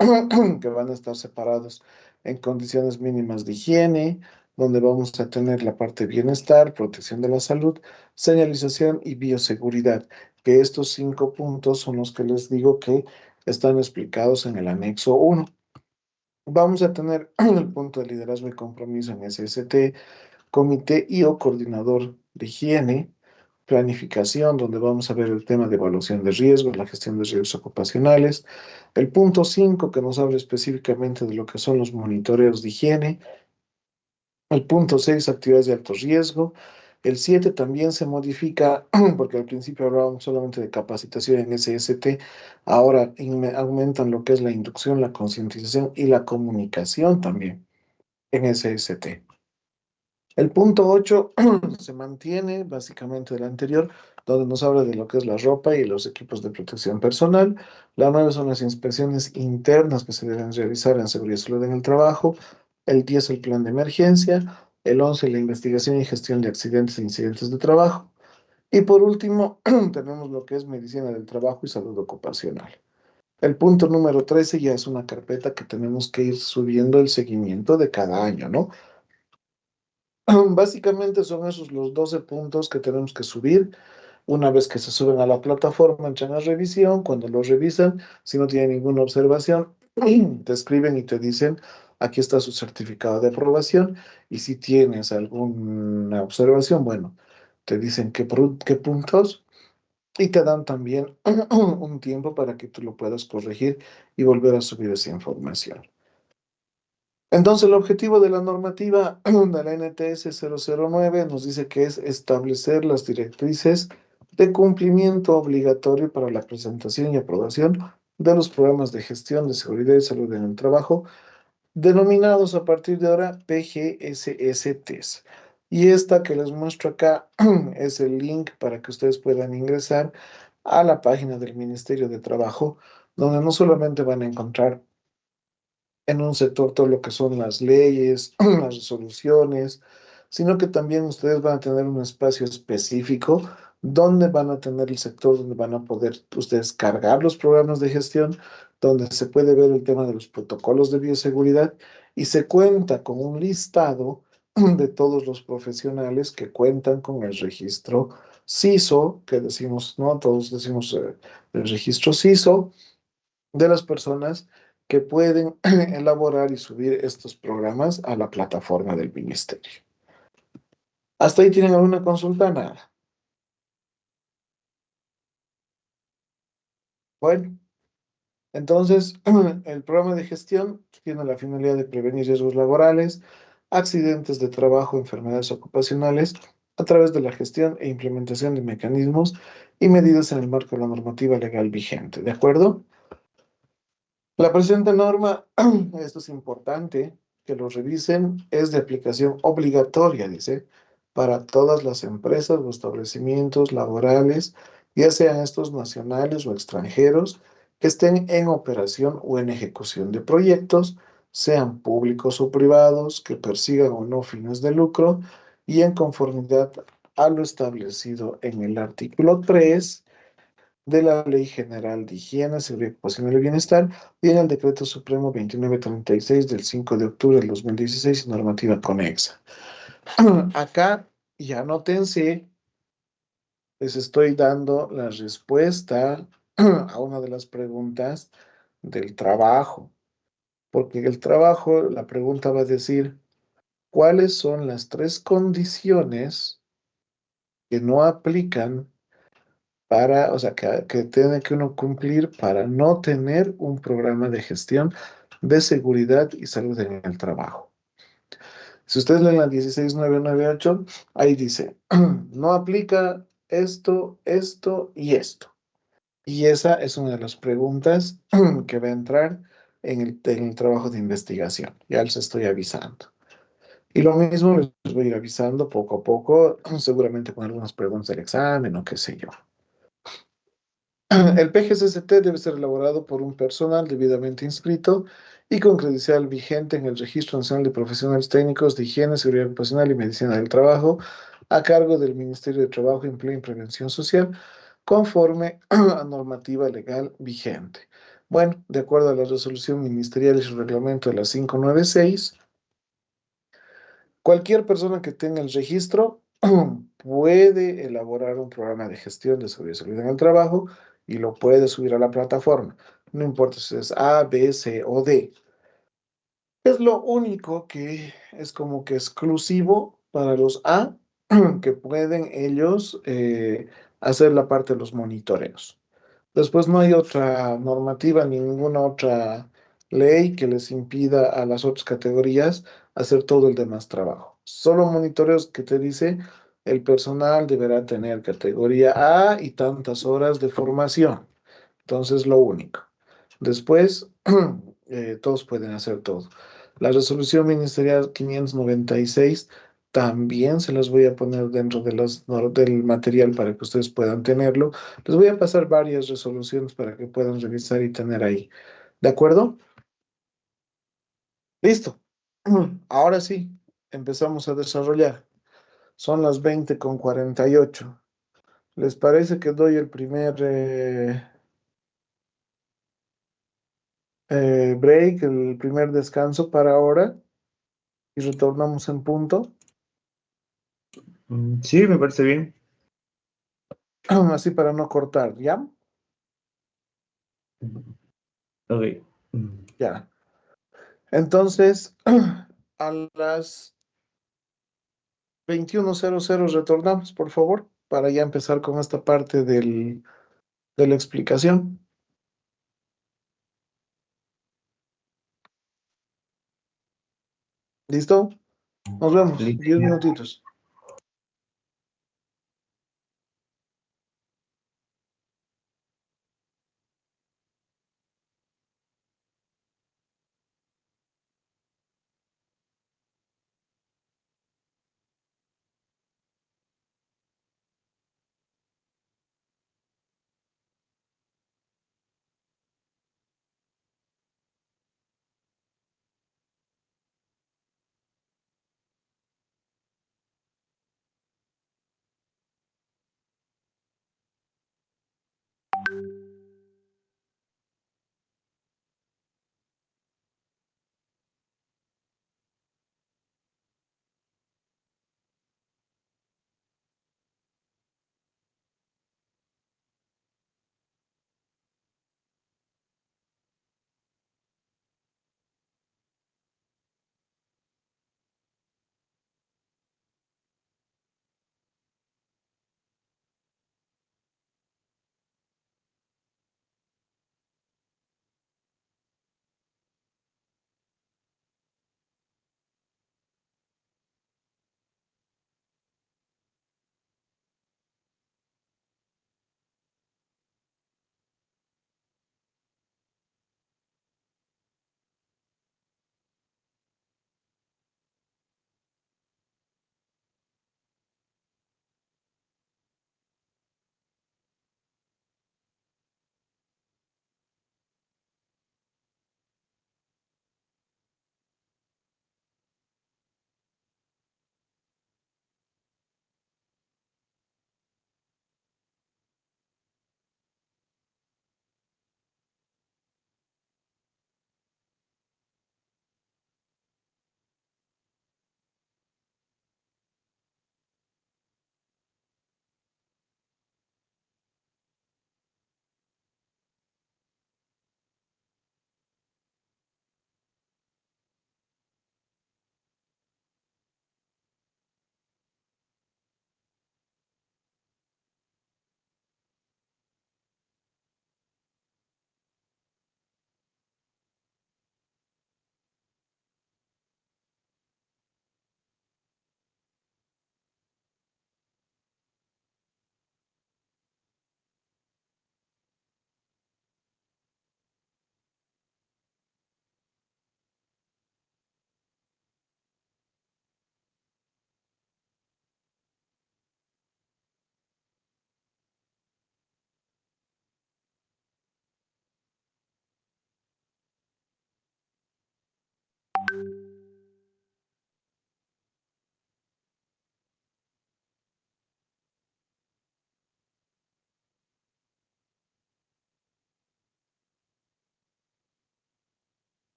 que van a estar separados en condiciones mínimas de higiene, donde vamos a tener la parte de bienestar, protección de la salud, señalización y bioseguridad, que estos 5 puntos son los que les digo que están explicados en el anexo 1. Vamos a tener el punto de liderazgo y compromiso en SST, comité y o coordinador de higiene, planificación, donde vamos a ver el tema de evaluación de riesgos, la gestión de riesgos ocupacionales. El punto 5 que nos habla específicamente de lo que son los monitoreos de higiene. El punto 6 actividades de alto riesgo. El 7 también se modifica, porque al principio hablábamos solamente de capacitación en SST, ahora aumentan lo que es la inducción, la concientización y la comunicación también en SST. El punto 8 se mantiene básicamente del anterior, donde nos habla de lo que es la ropa y los equipos de protección personal. La 9 son las inspecciones internas que se deben realizar en seguridad y salud en el trabajo. El 10 el plan de emergencia. El 11 la investigación y gestión de accidentes e incidentes de trabajo. Y por último tenemos lo que es medicina del trabajo y salud ocupacional. El punto número 13 ya es una carpeta que tenemos que ir subiendo el seguimiento de cada año, ¿no? Básicamente son esos los 12 puntos que tenemos que subir. Una vez que se suben a la plataforma, entran a revisión. Cuando lo revisan, si no tienen ninguna observación, te escriben y te dicen, aquí está su certificado de aprobación. Y si tienes alguna observación, bueno, te dicen qué puntos y te dan también un tiempo para que tú lo puedas corregir y volver a subir esa información. Entonces, el objetivo de la normativa de la NTS 009 nos dice que es establecer las directrices de cumplimiento obligatorio para la presentación y aprobación de los programas de gestión de seguridad y salud en el trabajo, denominados a partir de ahora PGSSTs. Y esta que les muestro acá es el link para que ustedes puedan ingresar a la página del Ministerio de Trabajo, donde no solamente van a encontrar en un sector todo lo que son las leyes, las resoluciones, sino que también ustedes van a tener un espacio específico donde van a tener el sector donde van a poder ustedes cargar los programas de gestión, donde se puede ver el tema de los protocolos de bioseguridad y se cuenta con un listado de todos los profesionales que cuentan con el registro CISO, que decimos, ¿no? Todos decimos el registro CISO de las personas que pueden elaborar y subir estos programas a la plataforma del ministerio. ¿Hasta ahí tienen alguna consulta? Nada. Bueno, entonces el programa de gestión tiene la finalidad de prevenir riesgos laborales, accidentes de trabajo, enfermedades ocupacionales, a través de la gestión e implementación de mecanismos y medidas en el marco de la normativa legal vigente. ¿De acuerdo? La presente norma, esto es importante que lo revisen, es de aplicación obligatoria, dice, para todas las empresas o establecimientos laborales, ya sean estos nacionales o extranjeros, que estén en operación o en ejecución de proyectos, sean públicos o privados, que persigan o no fines de lucro, y en conformidad a lo establecido en el artículo 3 de la Ley General de Higiene, Seguridad Ocupacional y Bienestar y en el Decreto Supremo 2936 del 5 de octubre del 2016 y normativa conexa. Acá ya nótense, les estoy dando la respuesta a una de las preguntas del trabajo, porque el trabajo, la pregunta va a decir, ¿cuáles son las 3 condiciones que no aplican para, o sea, que tiene que uno cumplir para no tener un programa de gestión de seguridad y salud en el trabajo? Si ustedes leen la 16998, ahí dice, no aplica esto, esto y esto. Y esa es una de las preguntas que va a entrar en el trabajo de investigación. Ya les estoy avisando. Y lo mismo les voy a ir avisando poco a poco, seguramente con algunas preguntas del examen o qué sé yo. El PGCCT debe ser elaborado por un personal debidamente inscrito y con credencial vigente en el Registro Nacional de Profesionales Técnicos de Higiene, Seguridad Ocupacional y Medicina del Trabajo, a cargo del Ministerio de Trabajo, Empleo y Prevención Social, conforme a normativa legal vigente. Bueno, de acuerdo a la resolución ministerial y su reglamento de la 596, cualquier persona que tenga el registro puede elaborar un programa de gestión de seguridad y salud en el trabajo y lo puede subir a la plataforma. No importa si es A, B, C o D. Es lo único que es como que exclusivo para los A, que pueden ellos hacer la parte de los monitoreos. Después no hay otra normativa ni ninguna otra ley que les impida a las otras categorías hacer todo el demás trabajo. Solo monitoreos que te dice el personal deberá tener categoría A y tantas horas de formación. Entonces, lo único. Después, todos pueden hacer todo. La resolución ministerial 596 también se las voy a poner dentro de del material para que ustedes puedan tenerlo. Les voy a pasar varias resoluciones para que puedan revisar y tener ahí. ¿De acuerdo? Listo. Ahora sí, empezamos a desarrollar. Son las 20:48. ¿Les parece que doy el primer break, el primer descanso para ahora y retornamos en punto? Sí, me parece bien. Así para no cortar, ¿ya? Ok. Ya. Entonces, a las 21:00 retornamos, por favor, para ya empezar con esta parte de la explicación. ¿Listo? Nos vemos. Listo. 10 minutitos.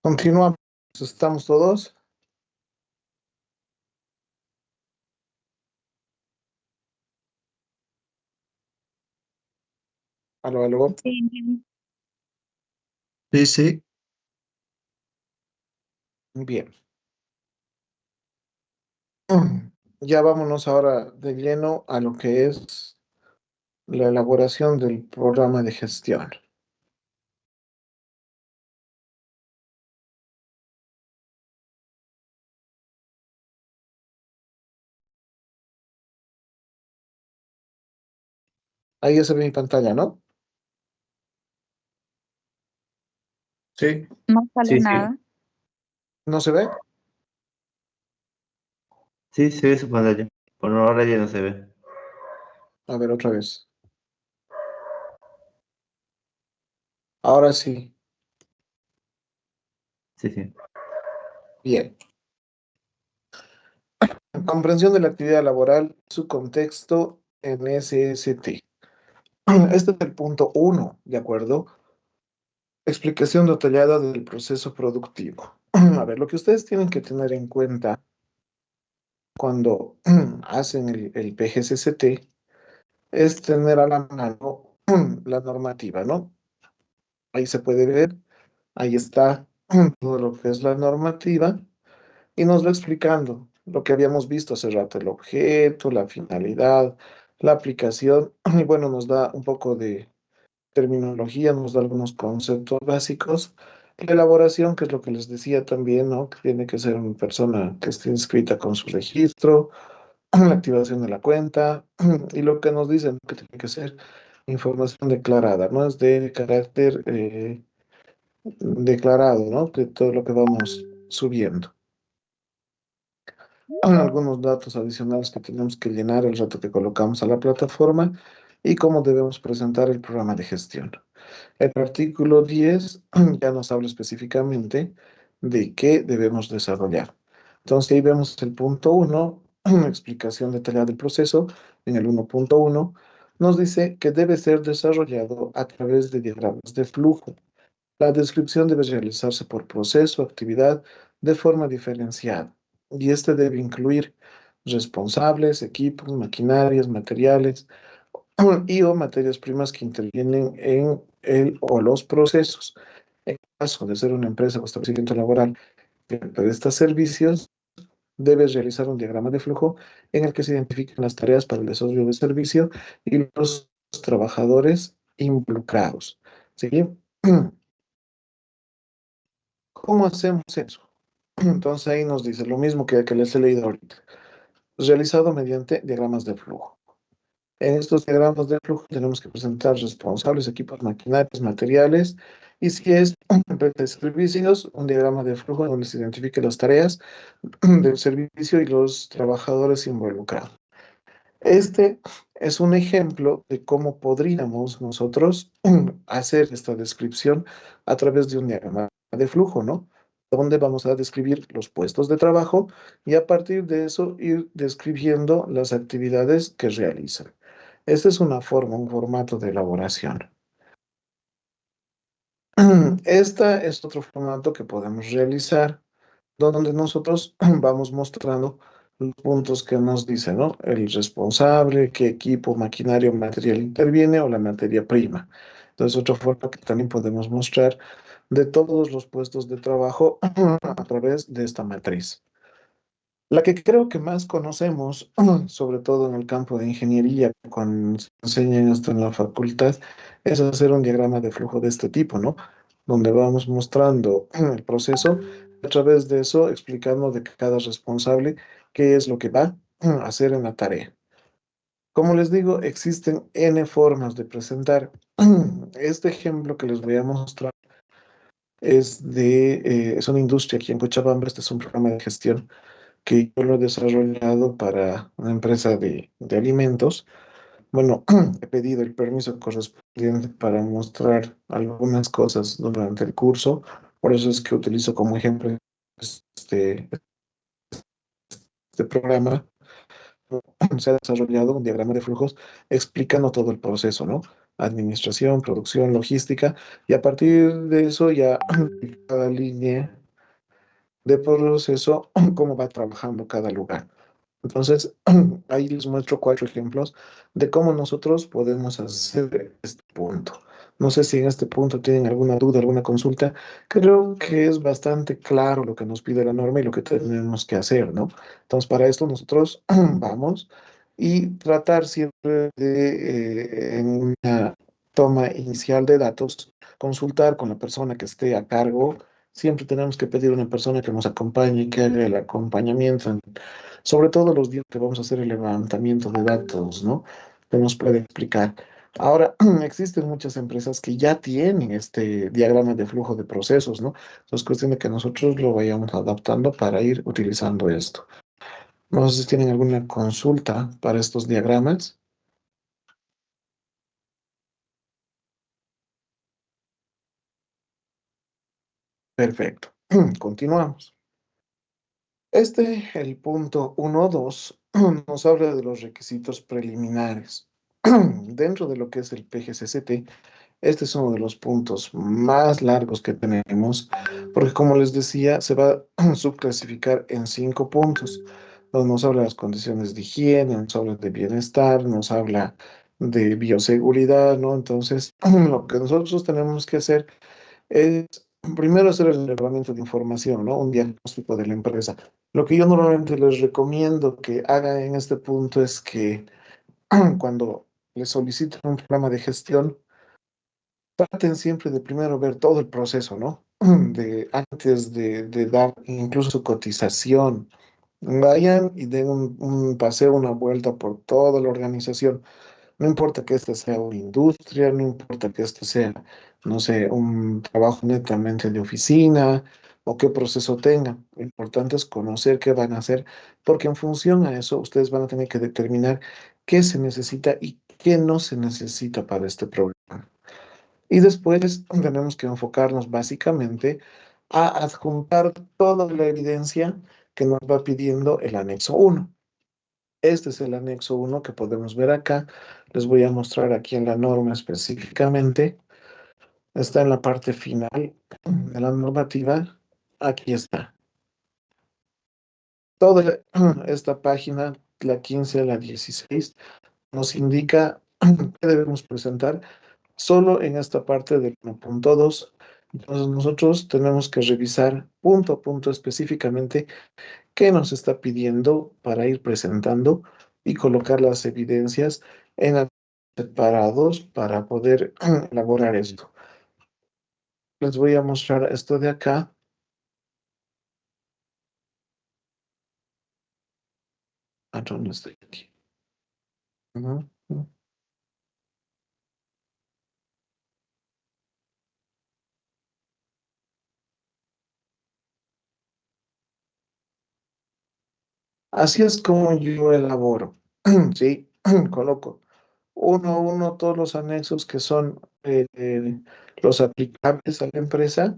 Continuamos. ¿Estamos todos? Aló, aló. Sí. Sí, sí. Bien. Ya vámonos ahora de lleno a lo que es la elaboración del programa de gestión. Ahí ya se ve mi pantalla, ¿no? Sí. No sale Sí, sí. nada. ¿No se ve? Sí, se ve su pantalla. Por ahora ya no se ve. A ver, otra vez. Ahora sí. Sí, sí. Bien. Comprensión de la actividad laboral, su contexto en SST. Este es el punto uno, ¿de acuerdo? Explicación detallada del proceso productivo. A ver, lo que ustedes tienen que tener en cuenta cuando hacen el PGCCT es tener a la mano la normativa, ¿no? Ahí se puede ver, ahí está todo lo que es la normativa y nos va explicando lo que habíamos visto hace rato, el objeto, la finalidad, la aplicación y bueno, nos da un poco de terminología, nos da algunos conceptos básicos. La elaboración, que es lo que les decía también, ¿no? Que tiene que ser una persona que esté inscrita con su registro, la activación de la cuenta y lo que nos dicen que tiene que ser información declarada, ¿no? Es de carácter declarado, ¿no? De todo lo que vamos subiendo. Algunos datos adicionales que tenemos que llenar el rato que colocamos a la plataforma y cómo debemos presentar el programa de gestión. El artículo 10 ya nos habla específicamente de qué debemos desarrollar. Entonces ahí vemos el punto 1, explicación detallada del proceso. En el 1.1 nos dice que debe ser desarrollado a través de diagramas de flujo. La descripción debe realizarse por proceso, actividad, de forma diferenciada. Y este debe incluir responsables, equipos, maquinarias, materiales y o materias primas que intervienen en el o los procesos. En caso de ser una empresa o establecimiento laboral que presta servicios, debe realizar un diagrama de flujo en el que se identifiquen las tareas para el desarrollo del servicio y los trabajadores involucrados. ¿Sí? ¿Cómo hacemos eso? Entonces ahí nos dice lo mismo que les he leído ahorita. Realizado mediante diagramas de flujo. En estos diagramas de flujo tenemos que presentar responsables, equipos, maquinarias, materiales, y si es una empresa de servicios, un diagrama de flujo donde se identifiquen las tareas del servicio y los trabajadores involucrados. Este es un ejemplo de cómo podríamos nosotros hacer esta descripción a través de un diagrama de flujo, ¿no? Donde vamos a describir los puestos de trabajo y a partir de eso ir describiendo las actividades que realizan. Esta es una forma, un formato de elaboración. Esta es otro formato que podemos realizar donde nosotros vamos mostrando los puntos que nos dice, ¿no? El responsable, qué equipo, maquinaria o material interviene o la materia prima. Entonces, otra forma que también podemos mostrar de todos los puestos de trabajo a través de esta matriz. La que creo que más conocemos, sobre todo en el campo de ingeniería, cuando se enseña esto en la facultad, es hacer un diagrama de flujo de este tipo, ¿no? Donde vamos mostrando el proceso, a través de eso explicando de cada responsable qué es lo que va a hacer en la tarea. Como les digo, existen N formas de presentar. Este ejemplo que les voy a mostrar es una industria aquí en Cochabamba. Este es un programa de gestión que yo lo he desarrollado para una empresa de alimentos. Bueno, he pedido el permiso correspondiente para mostrar algunas cosas durante el curso, por eso es que utilizo como ejemplo este, este programa. Se ha desarrollado un diagrama de flujos explicando todo el proceso, ¿no? Administración, producción, logística, y a partir de eso ya cada línea de proceso, cómo va trabajando cada lugar. Entonces, ahí les muestro 4 ejemplos de cómo nosotros podemos hacer este punto. No sé si en este punto tienen alguna duda, alguna consulta. Creo que es bastante claro lo que nos pide la norma y lo que tenemos que hacer, ¿no? Entonces, para esto nosotros vamos y tratar siempre de, en una toma inicial de datos, consultar con la persona que esté a cargo. Siempre tenemos que pedir a una persona que nos acompañe, que haga el acompañamiento sobre todo los días que vamos a hacer el levantamiento de datos, ¿no? Que nos puede explicar. Ahora, existen muchas empresas que ya tienen este diagrama de flujo de procesos, ¿no? Entonces, es cuestión de que nosotros lo vayamos adaptando para ir utilizando esto. No sé si tienen alguna consulta para estos diagramas. Perfecto. Continuamos. El punto 1.2, nos habla de los requisitos preliminares. Dentro de lo que es el PGCCT, este es uno de los puntos más largos que tenemos, porque como les decía, se va a subclasificar en 5 puntos, donde nos habla de las condiciones de higiene, nos habla de bienestar, nos habla de bioseguridad, ¿no? Entonces, lo que nosotros tenemos que hacer es primero hacer el relevamiento de información, ¿no? Un diagnóstico de la empresa. Lo que yo normalmente les recomiendo que hagan en este punto es que cuando les soliciten un programa de gestión, traten siempre de primero ver todo el proceso, ¿no? De, antes de dar incluso su cotización. Vayan y den un paseo, una vuelta por toda la organización. No importa que esta sea una industria, no importa que esto sea, no sé, un trabajo netamente de oficina o qué proceso tengan. Lo importante es conocer qué van a hacer, porque en función a eso ustedes van a tener que determinar qué se necesita y qué no se necesita para este programa. Y después tenemos que enfocarnos básicamente a adjuntar toda la evidencia que nos va pidiendo el anexo 1. Este es el anexo 1 que podemos ver acá. Les voy a mostrar aquí en la norma específicamente. Está en la parte final de la normativa. Aquí está. Toda esta página, la 15 a la 16, nos indica qué debemos presentar solo en esta parte del 1.2. Entonces nosotros tenemos que revisar punto a punto específicamente qué nos está pidiendo para ir presentando y colocar las evidencias en separados para poder elaborar esto. Les voy a mostrar esto de acá. ¿A dónde estoy aquí? Ujú. Así es como yo elaboro. Sí, coloco uno a uno todos los anexos que son los aplicables a la empresa.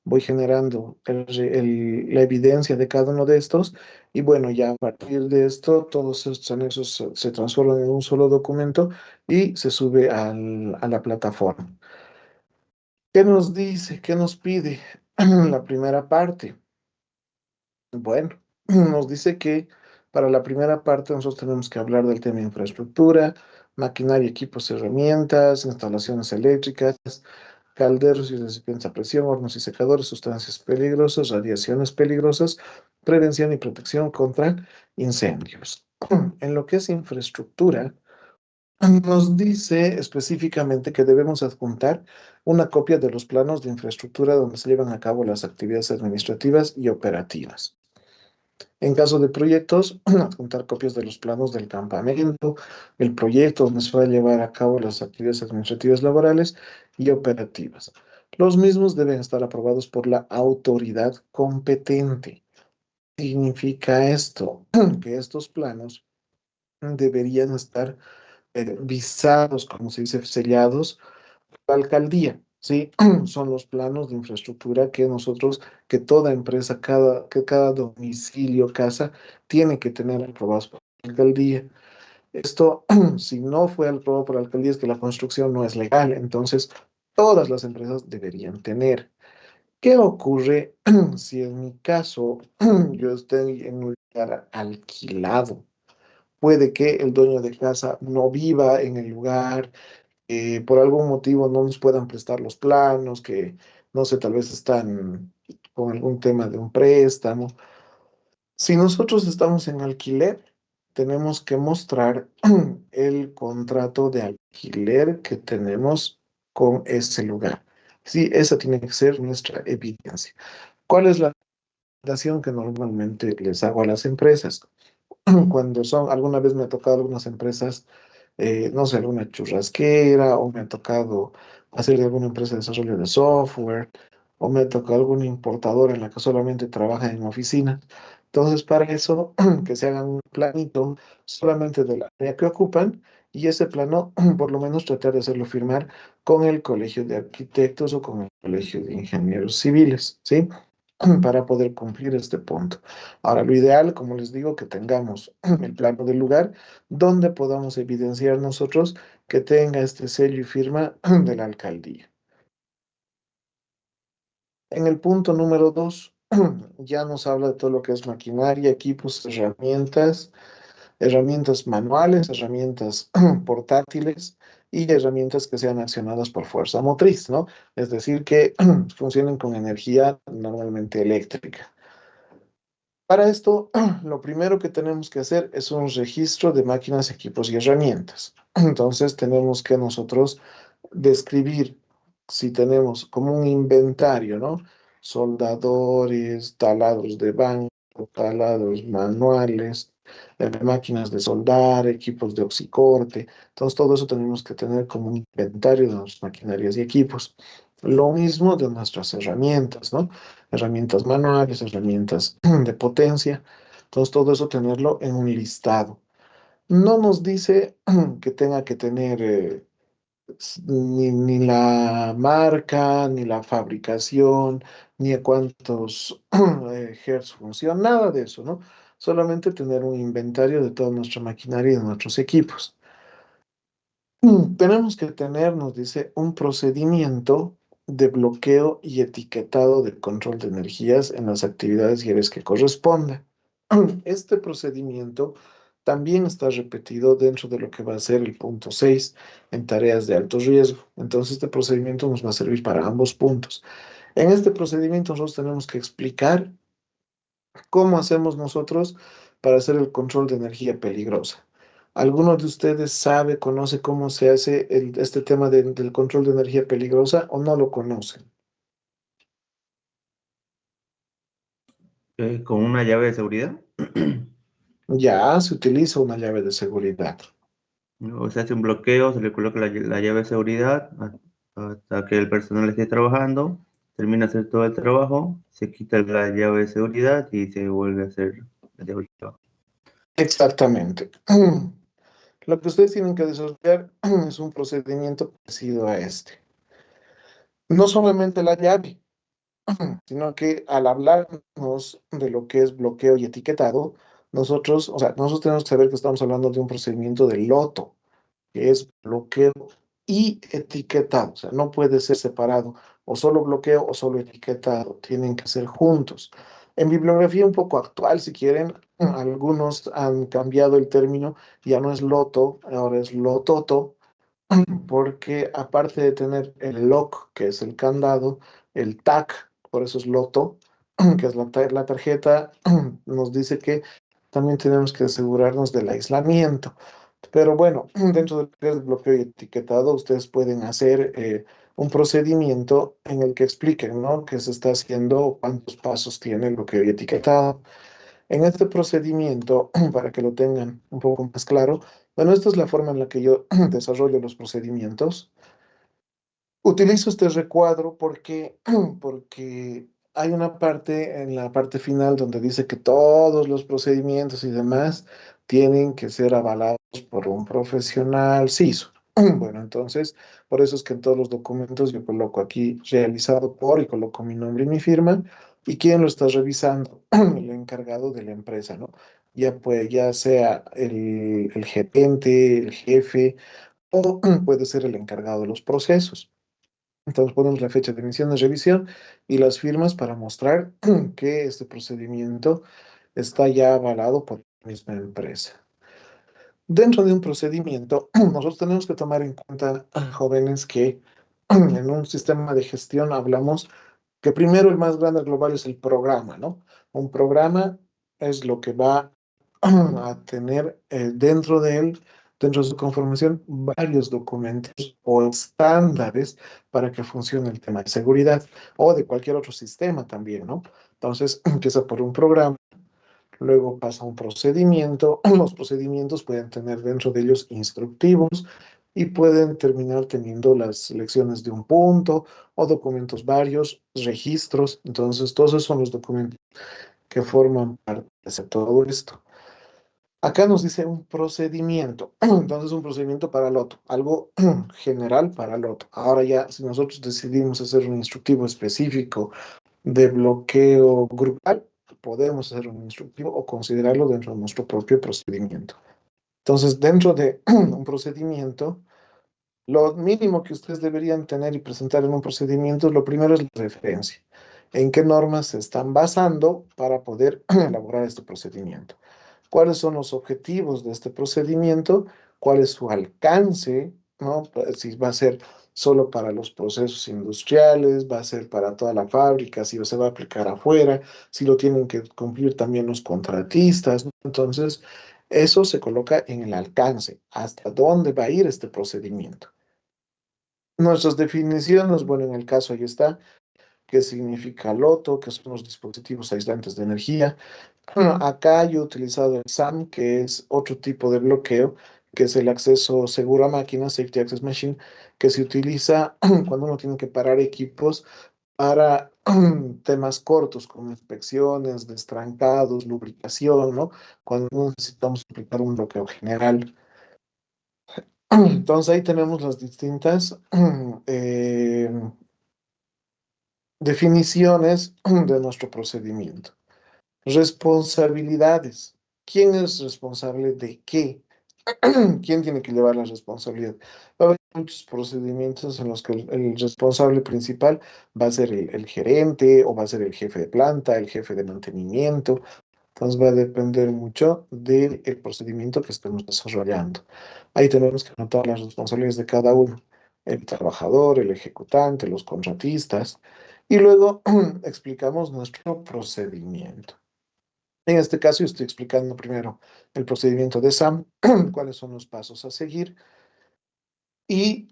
Voy generando la evidencia de cada uno de estos y bueno, ya a partir de esto, todos estos anexos se transforman en un solo documento y se sube a la plataforma. ¿Qué nos dice? ¿Qué nos pide? La primera parte. Bueno, nos dice que para la primera parte nosotros tenemos que hablar del tema infraestructura, maquinaria, equipos, herramientas, instalaciones eléctricas, calderos y recipientes a presión, hornos y secadores, sustancias peligrosas, radiaciones peligrosas, prevención y protección contra incendios. En lo que es infraestructura, nos dice específicamente que debemos adjuntar una copia de los planos de infraestructura donde se llevan a cabo las actividades administrativas y operativas. En caso de proyectos, adjuntar copias de los planos del campamento, el proyecto donde se va a llevar a cabo las actividades administrativas laborales y operativas. Los mismos deben estar aprobados por la autoridad competente. Significa esto que estos planos deberían estar visados, como se dice, sellados la alcaldía, ¿sí? Son los planos de infraestructura que nosotros, que toda empresa, que cada domicilio, casa, tiene que tener aprobados por la alcaldía. Esto, si no fue aprobado por la alcaldía, es que la construcción no es legal, entonces todas las empresas deberían tener. ¿Qué ocurre si en mi caso yo estoy en un lugar alquilado? Puede que el dueño de casa no viva en el lugar, por algún motivo no nos puedan prestar los planos, que no sé, tal vez están con algún tema de un préstamo. Si nosotros estamos en alquiler, tenemos que mostrar el contrato de alquiler que tenemos con ese lugar. Sí, esa tiene que ser nuestra evidencia. ¿Cuál es la recomendación que normalmente les hago a las empresas? Cuando son, alguna vez me ha tocado algunas empresas, no sé, alguna churrasquera, o me ha tocado hacer de alguna empresa de desarrollo de software, o me ha tocado alguna importadora en la que solamente trabaja en oficina. Entonces, para eso, que se hagan un planito solamente del área que ocupan, y ese plano, por lo menos tratar de hacerlo firmar con el Colegio de Arquitectos o con el Colegio de Ingenieros Civiles, ¿sí? Para poder cumplir este punto. Ahora, lo ideal, como les digo, que tengamos el plano del lugar donde podamos evidenciar nosotros que tenga este sello y firma de la alcaldía. En el punto número 2, ya nos habla de todo lo que es maquinaria, equipos, herramientas manuales, herramientas portátiles y herramientas que sean accionadas por fuerza motriz, ¿no? Es decir, que funcionen con energía normalmente eléctrica. Para esto, lo primero que tenemos que hacer es un registro de máquinas, equipos y herramientas. Entonces, tenemos que nosotros describir si tenemos como un inventario, ¿no? Soldadores, taladros de banco, taladros manuales, máquinas de soldar, equipos de oxicorte. Entonces, todo eso tenemos que tener como un inventario de nuestras maquinarias y equipos. Lo mismo de nuestras herramientas, ¿no? Herramientas manuales, herramientas de potencia. Entonces, todo eso tenerlo en un listado. No nos dice que tenga que tener ni la marca, ni la fabricación, ni a cuántos hertz funciona, nada de eso, ¿no? Solamente tener un inventario de toda nuestra maquinaria y de nuestros equipos. Tenemos que tener, nos dice, un procedimiento de bloqueo y etiquetado de control de energías en las actividades y áreas que corresponda. Este procedimiento también está repetido dentro de lo que va a ser el punto 6 en tareas de alto riesgo. Entonces, este procedimiento nos va a servir para ambos puntos. En este procedimiento nosotros tenemos que explicar cómo hacemos nosotros para hacer el control de energía peligrosa. ¿Alguno de ustedes sabe, conoce cómo se hace este tema del control de energía peligrosa o no lo conocen? Con una llave de seguridad. Ya se utiliza una llave de seguridad. ¿No? Se hace un bloqueo, se le coloca la llave de seguridad hasta que el personal esté trabajando, termina de hacer todo el trabajo, se quita la llave de seguridad y se vuelve a hacer la llave de trabajo. Exactamente. Lo que ustedes tienen que desarrollar es un procedimiento parecido a este. No solamente la llave, sino que al hablarnos de lo que es bloqueo y etiquetado, nosotros, o sea, nosotros tenemos que saber que estamos hablando de un procedimiento de loto, que es bloqueo y etiquetado, o sea, no puede ser separado, o solo bloqueo o solo etiquetado, tienen que ser juntos. En bibliografía un poco actual, si quieren, algunos han cambiado el término, ya no es loto, ahora es lototo, porque aparte de tener el lock, que es el candado, el TAC, por eso es loto, que es la tarjeta, nos dice que también tenemos que asegurarnos del aislamiento. Pero bueno, dentro del que es bloqueo y etiquetado, ustedes pueden hacer un procedimiento en el que expliquen, ¿no? Qué se está haciendo, cuántos pasos tiene el bloqueo y etiquetado. En este procedimiento, para que lo tengan un poco más claro, bueno, esta es la forma en la que yo desarrollo los procedimientos. Utilizo este recuadro porque hay una parte en la parte final donde dice que todos los procedimientos y demás tienen que ser avalados por un profesional CISO. Bueno, entonces, por eso es que en todos los documentos yo coloco aquí realizado por y coloco mi nombre y mi firma. ¿Y quién lo está revisando? El encargado de la empresa, ¿no? Ya, pues, ya sea el gerente, el jefe o puede ser el encargado de los procesos. Entonces ponemos la fecha de emisión de revisión y las firmas para mostrar que este procedimiento está ya avalado por la misma empresa. Dentro de un procedimiento, nosotros tenemos que tomar en cuenta, jóvenes, que en un sistema de gestión hablamos que primero el más grande global es el programa, ¿no? Un programa es lo que va a tener dentro de él, dentro de su conformación, varios documentos o estándares para que funcione el tema de seguridad o de cualquier otro sistema también, ¿no? Entonces, empieza por un programa, luego pasa un procedimiento. Los procedimientos pueden tener dentro de ellos instructivos y pueden terminar teniendo las lecciones de un punto o documentos varios, registros. Entonces, todos esos son los documentos que forman parte de todo esto. Acá nos dice un procedimiento. Entonces, un procedimiento para loto, algo general para loto. Ahora ya, si nosotros decidimos hacer un instructivo específico de bloqueo grupal, podemos hacer un instructivo o considerarlo dentro de nuestro propio procedimiento. Entonces, dentro de un procedimiento, lo mínimo que ustedes deberían tener y presentar en un procedimiento, lo primero es la referencia. ¿En qué normas se están basando para poder elaborar este procedimiento? ¿Cuáles son los objetivos de este procedimiento? ¿Cuál es su alcance? ¿No? Si va a ser solo para los procesos industriales, va a ser para toda la fábrica, si se va a aplicar afuera, si lo tienen que cumplir también los contratistas, ¿no? Entonces, eso se coloca en el alcance, hasta dónde va a ir este procedimiento. Nuestras definiciones, bueno, en el caso ahí está, qué significa LOTO, qué son los dispositivos aislantes de energía. Acá yo he utilizado el SAM, que es otro tipo de bloqueo, que es el acceso seguro a máquinas, Safety Access Machine, que se utiliza cuando uno tiene que parar equipos para temas cortos como inspecciones, destrancados, lubricación, ¿no? Cuando no necesitamos aplicar un bloqueo general. Entonces ahí tenemos las distintas definiciones de nuestro procedimiento. Responsabilidades. ¿Quién es responsable de qué? ¿Quién tiene que llevar la responsabilidad? Va a haber muchos procedimientos en los que el responsable principal va a ser el gerente o va a ser el jefe de planta, el jefe de mantenimiento. Entonces va a depender mucho del procedimiento que estemos desarrollando. Ahí tenemos que anotar las responsabilidades de cada uno, el trabajador, el ejecutante, los contratistas, y luego explicamos nuestro procedimiento. En este caso, yo estoy explicando primero el procedimiento de SAM, cuáles son los pasos a seguir, y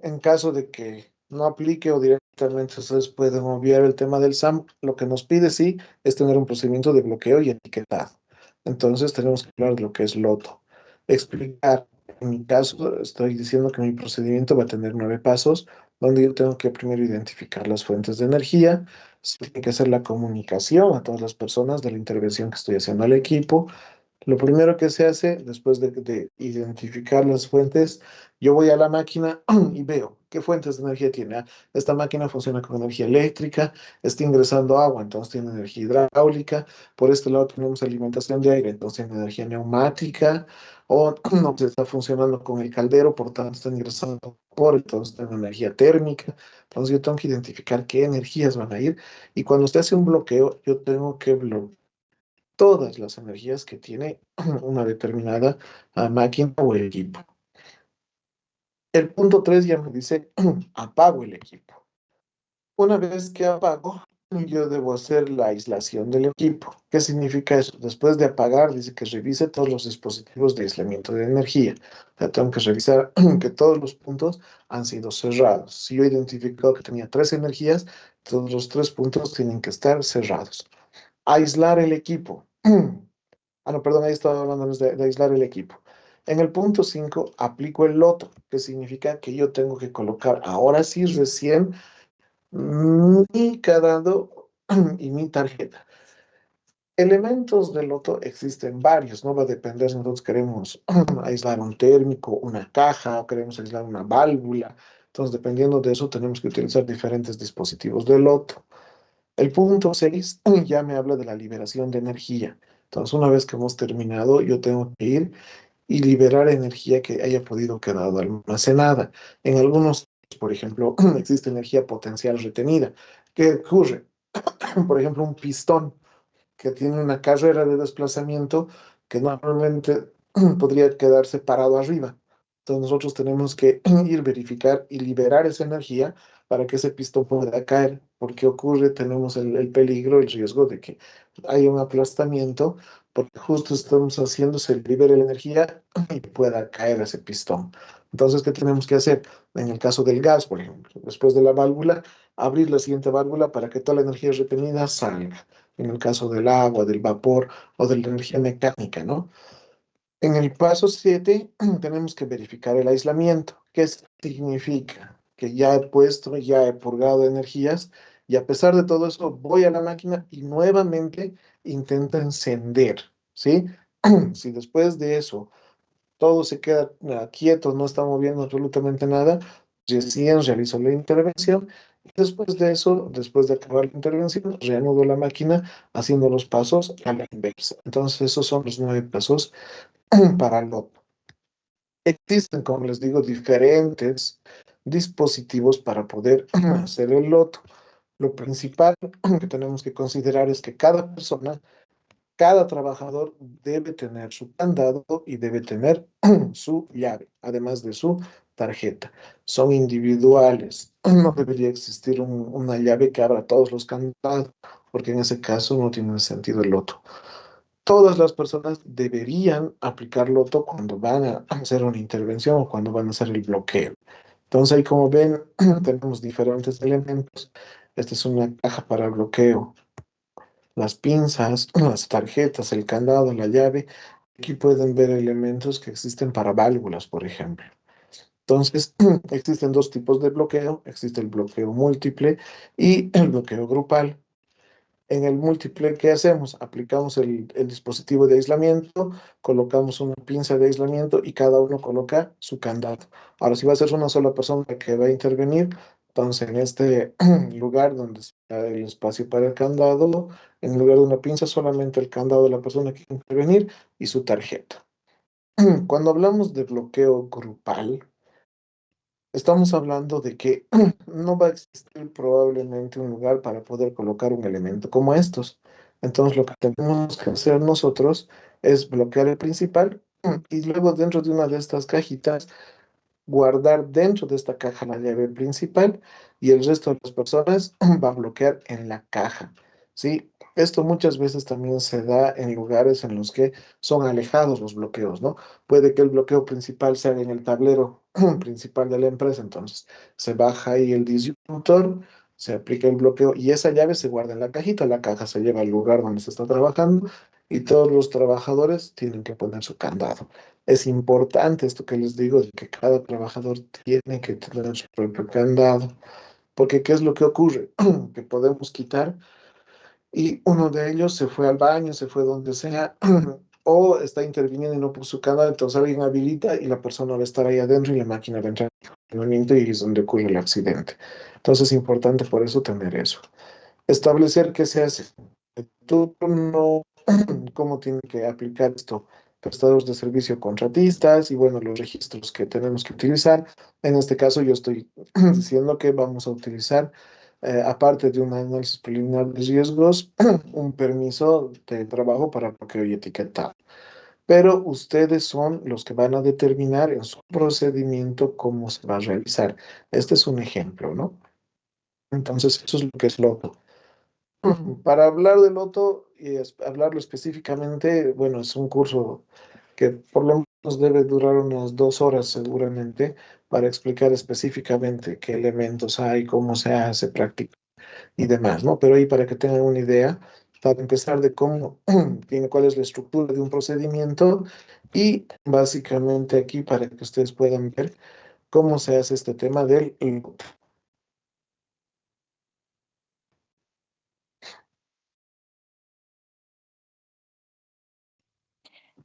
en caso de que no aplique o directamente ustedes pueden obviar el tema del SAM, lo que nos pide sí es tener un procedimiento de bloqueo y etiquetado. Entonces tenemos que hablar de lo que es loto. Explicar, en mi caso, estoy diciendo que mi procedimiento va a tener 9 pasos, donde yo tengo que primero identificar las fuentes de energía, se tiene que hacer la comunicación a todas las personas de la intervención que estoy haciendo al equipo. Lo primero que se hace después de identificar las fuentes, yo voy a la máquina y veo qué fuentes de energía tiene. Esta máquina funciona con energía eléctrica, está ingresando agua, entonces tiene energía hidráulica. Por este lado tenemos alimentación de aire, entonces tiene energía neumática. O no, se está funcionando con el caldero, por tanto está ingresando por, entonces tiene energía térmica. Entonces yo tengo que identificar qué energías van a ir. Y cuando usted hace un bloqueo, yo tengo que bloquear todas las energías que tiene una determinada máquina o el equipo. El punto 3 ya me dice, apago el equipo. Una vez que apago, yo debo hacer la aislación del equipo. ¿Qué significa eso? Después de apagar, dice que revise todos los dispositivos de aislamiento de energía. O sea, tengo que revisar que todos los puntos han sido cerrados. Si yo he identificado que tenía 3 energías, todos los 3 puntos tienen que estar cerrados. Aislar el equipo. No, perdón, ahí estaba hablando de aislar el equipo. En el punto 5 aplico el loto, que significa que yo tengo que colocar ahora sí recién mi cadado y mi tarjeta. Elementos del loto existen varios, ¿no? Va a depender si nosotros queremos aislar un térmico, una caja, o queremos aislar una válvula. Entonces, dependiendo de eso, tenemos que utilizar diferentes dispositivos de loto. El punto 6 ya me habla de la liberación de energía. Entonces, una vez que hemos terminado, yo tengo que ir y liberar energía que haya podido quedar almacenada. En algunos, por ejemplo, existe energía potencial retenida. ¿Qué ocurre? Por ejemplo, un pistón que tiene una carrera de desplazamiento que normalmente podría quedarse parado arriba. Entonces nosotros tenemos que ir, verificar y liberar esa energía para que ese pistón pueda caer. Porque ocurre, tenemos el peligro, el riesgo de que haya un aplastamiento, porque justo estamos haciendo se libere la energía y pueda caer ese pistón. Entonces, ¿qué tenemos que hacer? En el caso del gas, por ejemplo, después de la válvula, abrir la siguiente válvula para que toda la energía retenida salga en el caso del agua, del vapor o de la energía mecánica, ¿no? En el paso 7 tenemos que verificar el aislamiento. ¿Qué significa? Que ya he puesto, ya he purgado energías y a pesar de todo eso voy a la máquina y nuevamente intento encender, ¿sí? Si después de eso todo se queda quieto, no está moviendo absolutamente nada, recién realizo la intervención y después de eso, después de acabar la intervención, reanudo la máquina haciendo los pasos a la inversa. Entonces, esos son los 9 pasos para el loto. Existen, como les digo, diferentes dispositivos para poder hacer el loto. Lo principal que tenemos que considerar es que cada trabajador debe tener su candado y debe tener su llave, además de su tarjeta. Son individuales. No debería existir una llave que abra todos los candados, porque en ese caso no tiene sentido el loto. Todas las personas deberían aplicar loto cuando van a hacer una intervención o cuando van a hacer el bloqueo. Entonces, ahí como ven, tenemos diferentes elementos. Esta es una caja para bloqueo, las pinzas, las tarjetas, el candado, la llave. Aquí pueden ver elementos que existen para válvulas, por ejemplo. Entonces, existen 2 tipos de bloqueo. Existe el bloqueo múltiple y el bloqueo grupal. En el múltiple, ¿qué hacemos? Aplicamos el dispositivo de aislamiento, colocamos una pinza de aislamiento y cada uno coloca su candado. Ahora, si va a ser una sola persona que va a intervenir, entonces en este lugar donde está el espacio para el candado, en lugar de una pinza, solamente el candado de la persona que quiere intervenir y su tarjeta. Cuando hablamos de bloqueo grupal, estamos hablando de que no va a existir probablemente un lugar para poder colocar un elemento como estos. Entonces, lo que tenemos que hacer nosotros es bloquear el principal y luego dentro de una de estas cajitas guardar dentro de esta caja la llave principal y el resto de las personas va a bloquear en la caja, ¿sí? Esto muchas veces también se da en lugares en los que son alejados los bloqueos, ¿no? Puede que el bloqueo principal sea en el tablero principal de la empresa, entonces se baja ahí el disyuntor, se aplica el bloqueo y esa llave se guarda en la cajita, la caja se lleva al lugar donde se está trabajando y todos los trabajadores tienen que poner su candado. Es importante esto que les digo, de que cada trabajador tiene que tener su propio candado, porque ¿qué es lo que ocurre? Que podemos quitar y uno de ellos se fue al baño, se fue donde sea, o está interviniendo y no puso su candado, entonces alguien habilita y la persona va a estar ahí adentro y la máquina va a entrar en funcionamiento y es donde ocurre el accidente. Entonces es importante por eso tener eso. Establecer qué se hace. El turno, cómo tiene que aplicar esto, prestadores de servicio contratistas y bueno, los registros que tenemos que utilizar. En este caso yo estoy diciendo que vamos a utilizar, aparte de un análisis preliminar de riesgos, un permiso de trabajo para bloqueo y etiquetado. Pero ustedes son los que van a determinar en su procedimiento cómo se va a realizar. Este es un ejemplo, ¿no? Entonces, eso es lo que es Loto. Para hablar de Loto y hablarlo específicamente, bueno, es un curso que por lo menos debe durar unas 2 horas seguramente para explicar específicamente qué elementos hay, cómo se hace, práctica y demás, ¿no? Pero ahí para que tengan una idea, para empezar de cómo tiene, cuál es la estructura de un procedimiento y básicamente aquí para que ustedes puedan ver cómo se hace este tema del Loto.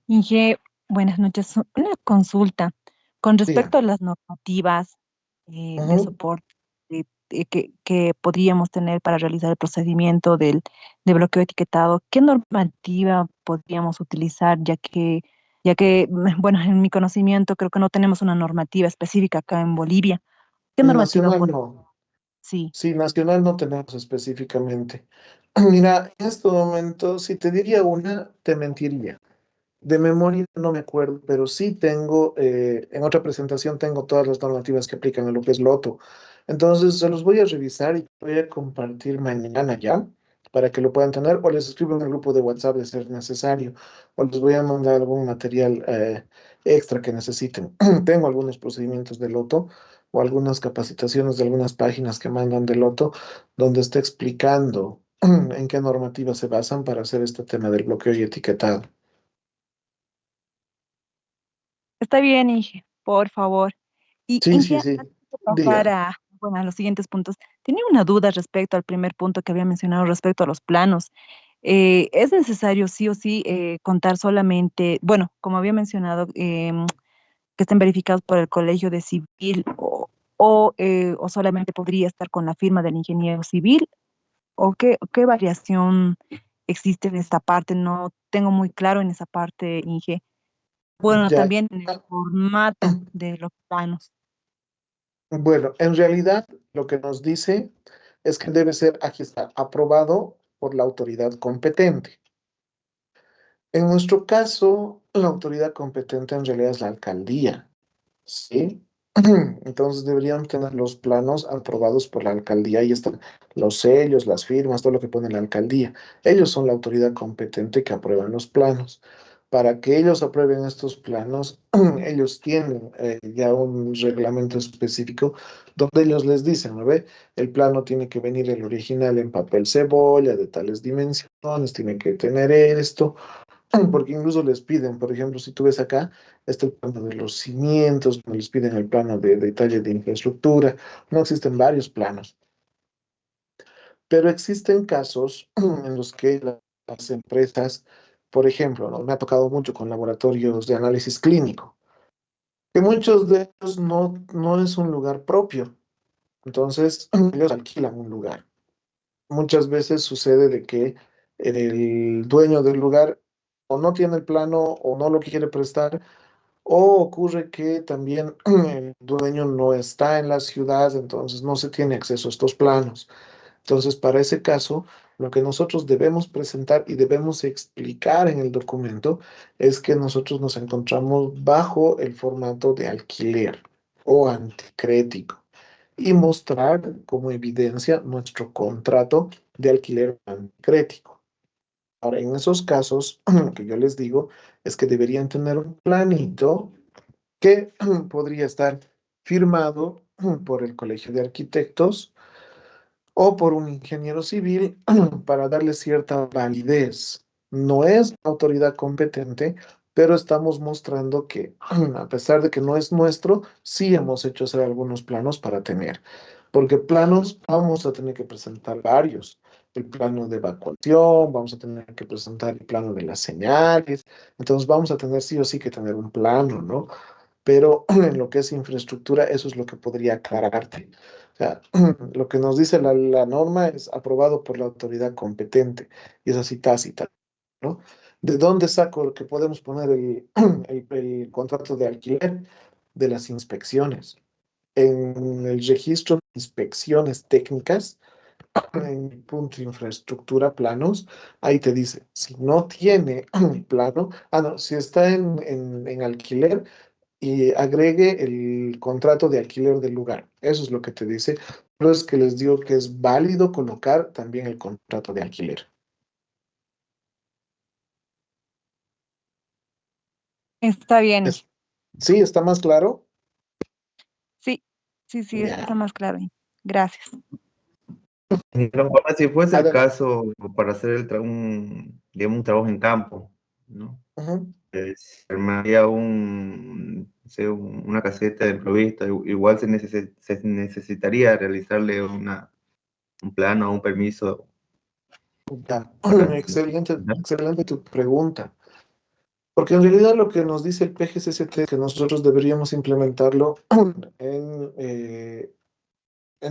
Inge, buenas noches. Una consulta con Digan. respecto a las normativas de Ujú. soporte que podríamos tener para realizar el procedimiento de bloqueo etiquetado. ¿Qué normativa podríamos utilizar? Bueno, en mi conocimiento creo que no tenemos una normativa específica acá en Bolivia. ¿Qué normativa Nacional podemos? no. Sí. Sí, nacional no tenemos específicamente. Mira, en este momento, si te diría una, te mentiría. De memoria no me acuerdo, pero sí tengo, en otra presentación tengo todas las normativas que aplican a lo que es Loto. Entonces, se los voy a revisar y voy a compartir mañana ya para que lo puedan tener, o les escribo en el grupo de WhatsApp de ser necesario, o les voy a mandar algún material extra que necesiten. Tengo algunos procedimientos de Loto o algunas capacitaciones de algunas páginas que mandan de Loto donde está explicando en qué normativas se basan para hacer este tema del bloqueo y etiquetado. Está bien, Inge, por favor. Y Sí, sí, Inge, sí. antes de pasar Dígame. bueno, a los siguientes puntos, tenía una duda respecto al primer punto que había mencionado respecto a los planos. ¿Es necesario sí o sí contar solamente, bueno, como había mencionado, que estén verificados por el Colegio de Civil o solamente podría estar con la firma del ingeniero civil? ¿O qué variación existe en esta parte? No tengo muy claro en esa parte, Inge. Bueno, Ya. también en el formato de los planos. Bueno, en realidad lo que nos dice es que debe ser, aquí está, aprobado por la autoridad competente. En nuestro caso, la autoridad competente en realidad es la alcaldía, ¿sí? Entonces deberían tener los planos aprobados por la alcaldía. Ahí están los sellos, las firmas, todo lo que pone la alcaldía. Ellos son la autoridad competente que aprueban los planos. Para que ellos aprueben estos planos, ellos tienen ya un reglamento específico donde ellos les dicen, ¿no ve? El plano tiene que venir el original en papel cebolla, de tales dimensiones, tiene que tener esto, porque incluso les piden, por ejemplo, si tú ves acá, está el plano de los cimientos, no les piden el plano de detalle de infraestructura, no existen varios planos. Pero existen casos en los que las empresas, por ejemplo, ¿no? Me ha tocado mucho con laboratorios de análisis clínico, que muchos de ellos no es un lugar propio. Entonces, ellos alquilan un lugar. Muchas veces sucede de que el dueño del lugar o no tiene el plano o no lo quiere prestar, o ocurre que también el dueño no está en la ciudad, entonces no se tiene acceso a estos planos. Entonces, para ese caso, lo que nosotros debemos presentar y debemos explicar en el documento es que nosotros nos encontramos bajo el formato de alquiler o anticrético y mostrar como evidencia nuestro contrato de alquiler anticrético. Ahora, en esos casos, lo que yo les digo es que deberían tener un planito que podría estar firmado por el Colegio de Arquitectos o por un ingeniero civil para darle cierta validez. No es la autoridad competente, pero estamos mostrando que, a pesar de que no es nuestro, sí hemos hecho hacer algunos planos para tener. Porque planos vamos a tener que presentar varios. El plano de evacuación, vamos a tener que presentar el plano de las señales. Entonces vamos a tener sí o sí que tener un plano, ¿no? Pero en lo que es infraestructura, eso es lo que podría aclararte. O sea, lo que nos dice la norma es aprobado por la autoridad competente y es así tácita, ¿no? ¿De dónde saco que podemos poner el contrato de alquiler? De las inspecciones. En el registro de inspecciones técnicas, en el punto infraestructura planos, ahí te dice, si no tiene plano, no, si está en alquiler, y agregue el contrato de alquiler del lugar. Eso es lo que te dice. Pero es que les digo que es válido colocar también el contrato de alquiler. Está bien. ¿Sí? ¿Está más claro? Sí, sí, sí, está Ya. más claro. Gracias. Pero ahora, si fuese el Adelante. caso para hacer digamos, un trabajo en campo, ¿no? Ujú. Se armaría no sé, una caseta de improviso, igual se necesitaría realizarle un plano o un permiso Ya. para... Excelente, excelente tu pregunta. Porque en realidad lo que nos dice el PGCCT es que nosotros deberíamos implementarlo en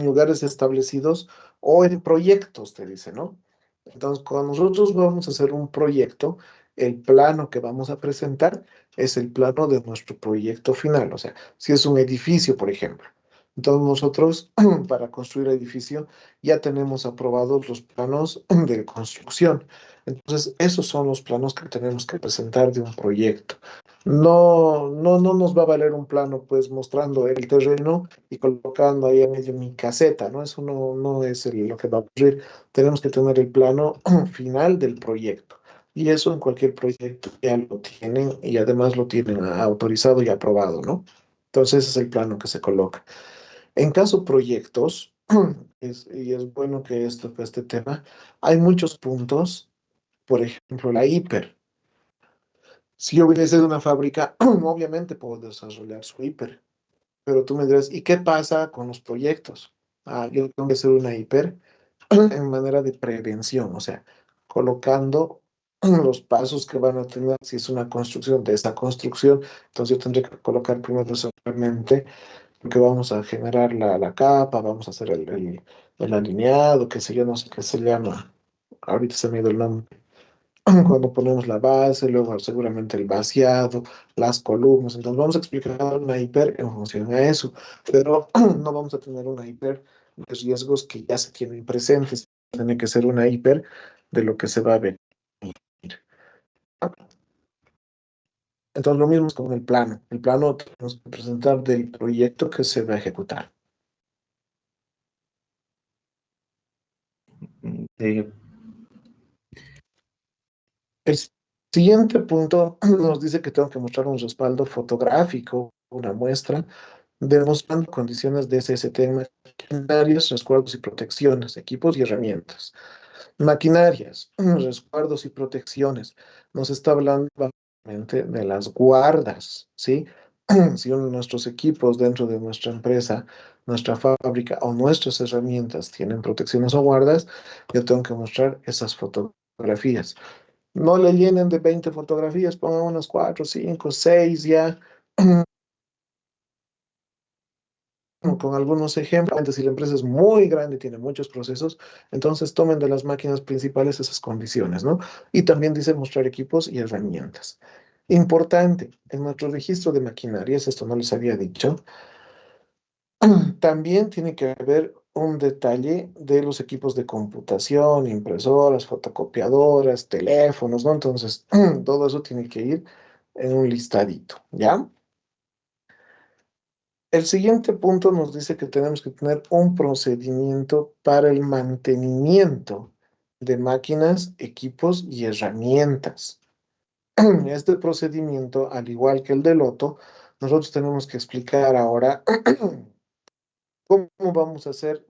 lugares establecidos o en proyectos, te dice, ¿no? Entonces, cuando nosotros vamos a hacer un proyecto, el plano que vamos a presentar es el plano de nuestro proyecto final. O sea, si es un edificio, por ejemplo. Entonces, nosotros, para construir edificio, ya tenemos aprobados los planos de construcción. Entonces, esos son los planos que tenemos que presentar de un proyecto. No nos va a valer un plano, pues, mostrando el terreno y colocando ahí en medio mi caseta, ¿no? Eso no es lo que va a ocurrir. Tenemos que tener el plano final del proyecto. Y eso en cualquier proyecto ya lo tienen y además lo tienen autorizado y aprobado, ¿no? Entonces ese es el plano que se coloca. En caso proyectos, y es bueno que este tema, hay muchos puntos, por ejemplo, la hiper. Si yo hubiese una fábrica, obviamente puedo desarrollar su hiper. Pero tú me dirás, ¿y qué pasa con los proyectos? Yo tengo que hacer una hiper en manera de prevención, o sea, colocando los pasos que van a tener si es una construcción de esta construcción. Entonces yo tendré que colocar primero solamente porque vamos a generar la capa, vamos a hacer el alineado, qué sé yo, no sé qué se llama. Ahorita se me ha ido el nombre. Cuando ponemos la base, luego seguramente el vaciado, las columnas. Entonces vamos a explicar una hiper en función a eso, pero no vamos a tener una hiper de riesgos que ya se tienen presentes. Tiene que ser una hiper de lo que se va a venir. Entonces lo mismo es con el plano. El plano tenemos que presentar del proyecto que se va a ejecutar. Sí, El siguiente punto nos dice que tengo que mostrar un respaldo fotográfico, una muestra demostrando condiciones de SST en maquinarias, resguardos y protecciones, equipos y herramientas. Maquinarias, resguardos y protecciones. Nos está hablando básicamente de las guardas, ¿sí? si uno de nuestros equipos dentro de nuestra empresa, nuestra fábrica o nuestras herramientas tienen protecciones o guardas, yo tengo que mostrar esas fotografías. No le llenen de 20 fotografías, pongan unas 4, 5, 6 ya, con algunos ejemplos. Si la empresa es muy grande, tiene muchos procesos, entonces tomen de las máquinas principales esas condiciones, ¿no? Y también dice mostrar equipos y herramientas. Importante, en nuestro registro de maquinarias, esto no les había dicho, también tiene que haber un detalle de los equipos de computación, impresoras, fotocopiadoras, teléfonos, ¿no? Entonces, todo eso tiene que ir en un listadito, ¿ya? El siguiente punto nos dice que tenemos que tener un procedimiento para el mantenimiento de máquinas, equipos y herramientas. Este procedimiento, al igual que el del loto, nosotros tenemos que explicar ahora cómo vamos a hacer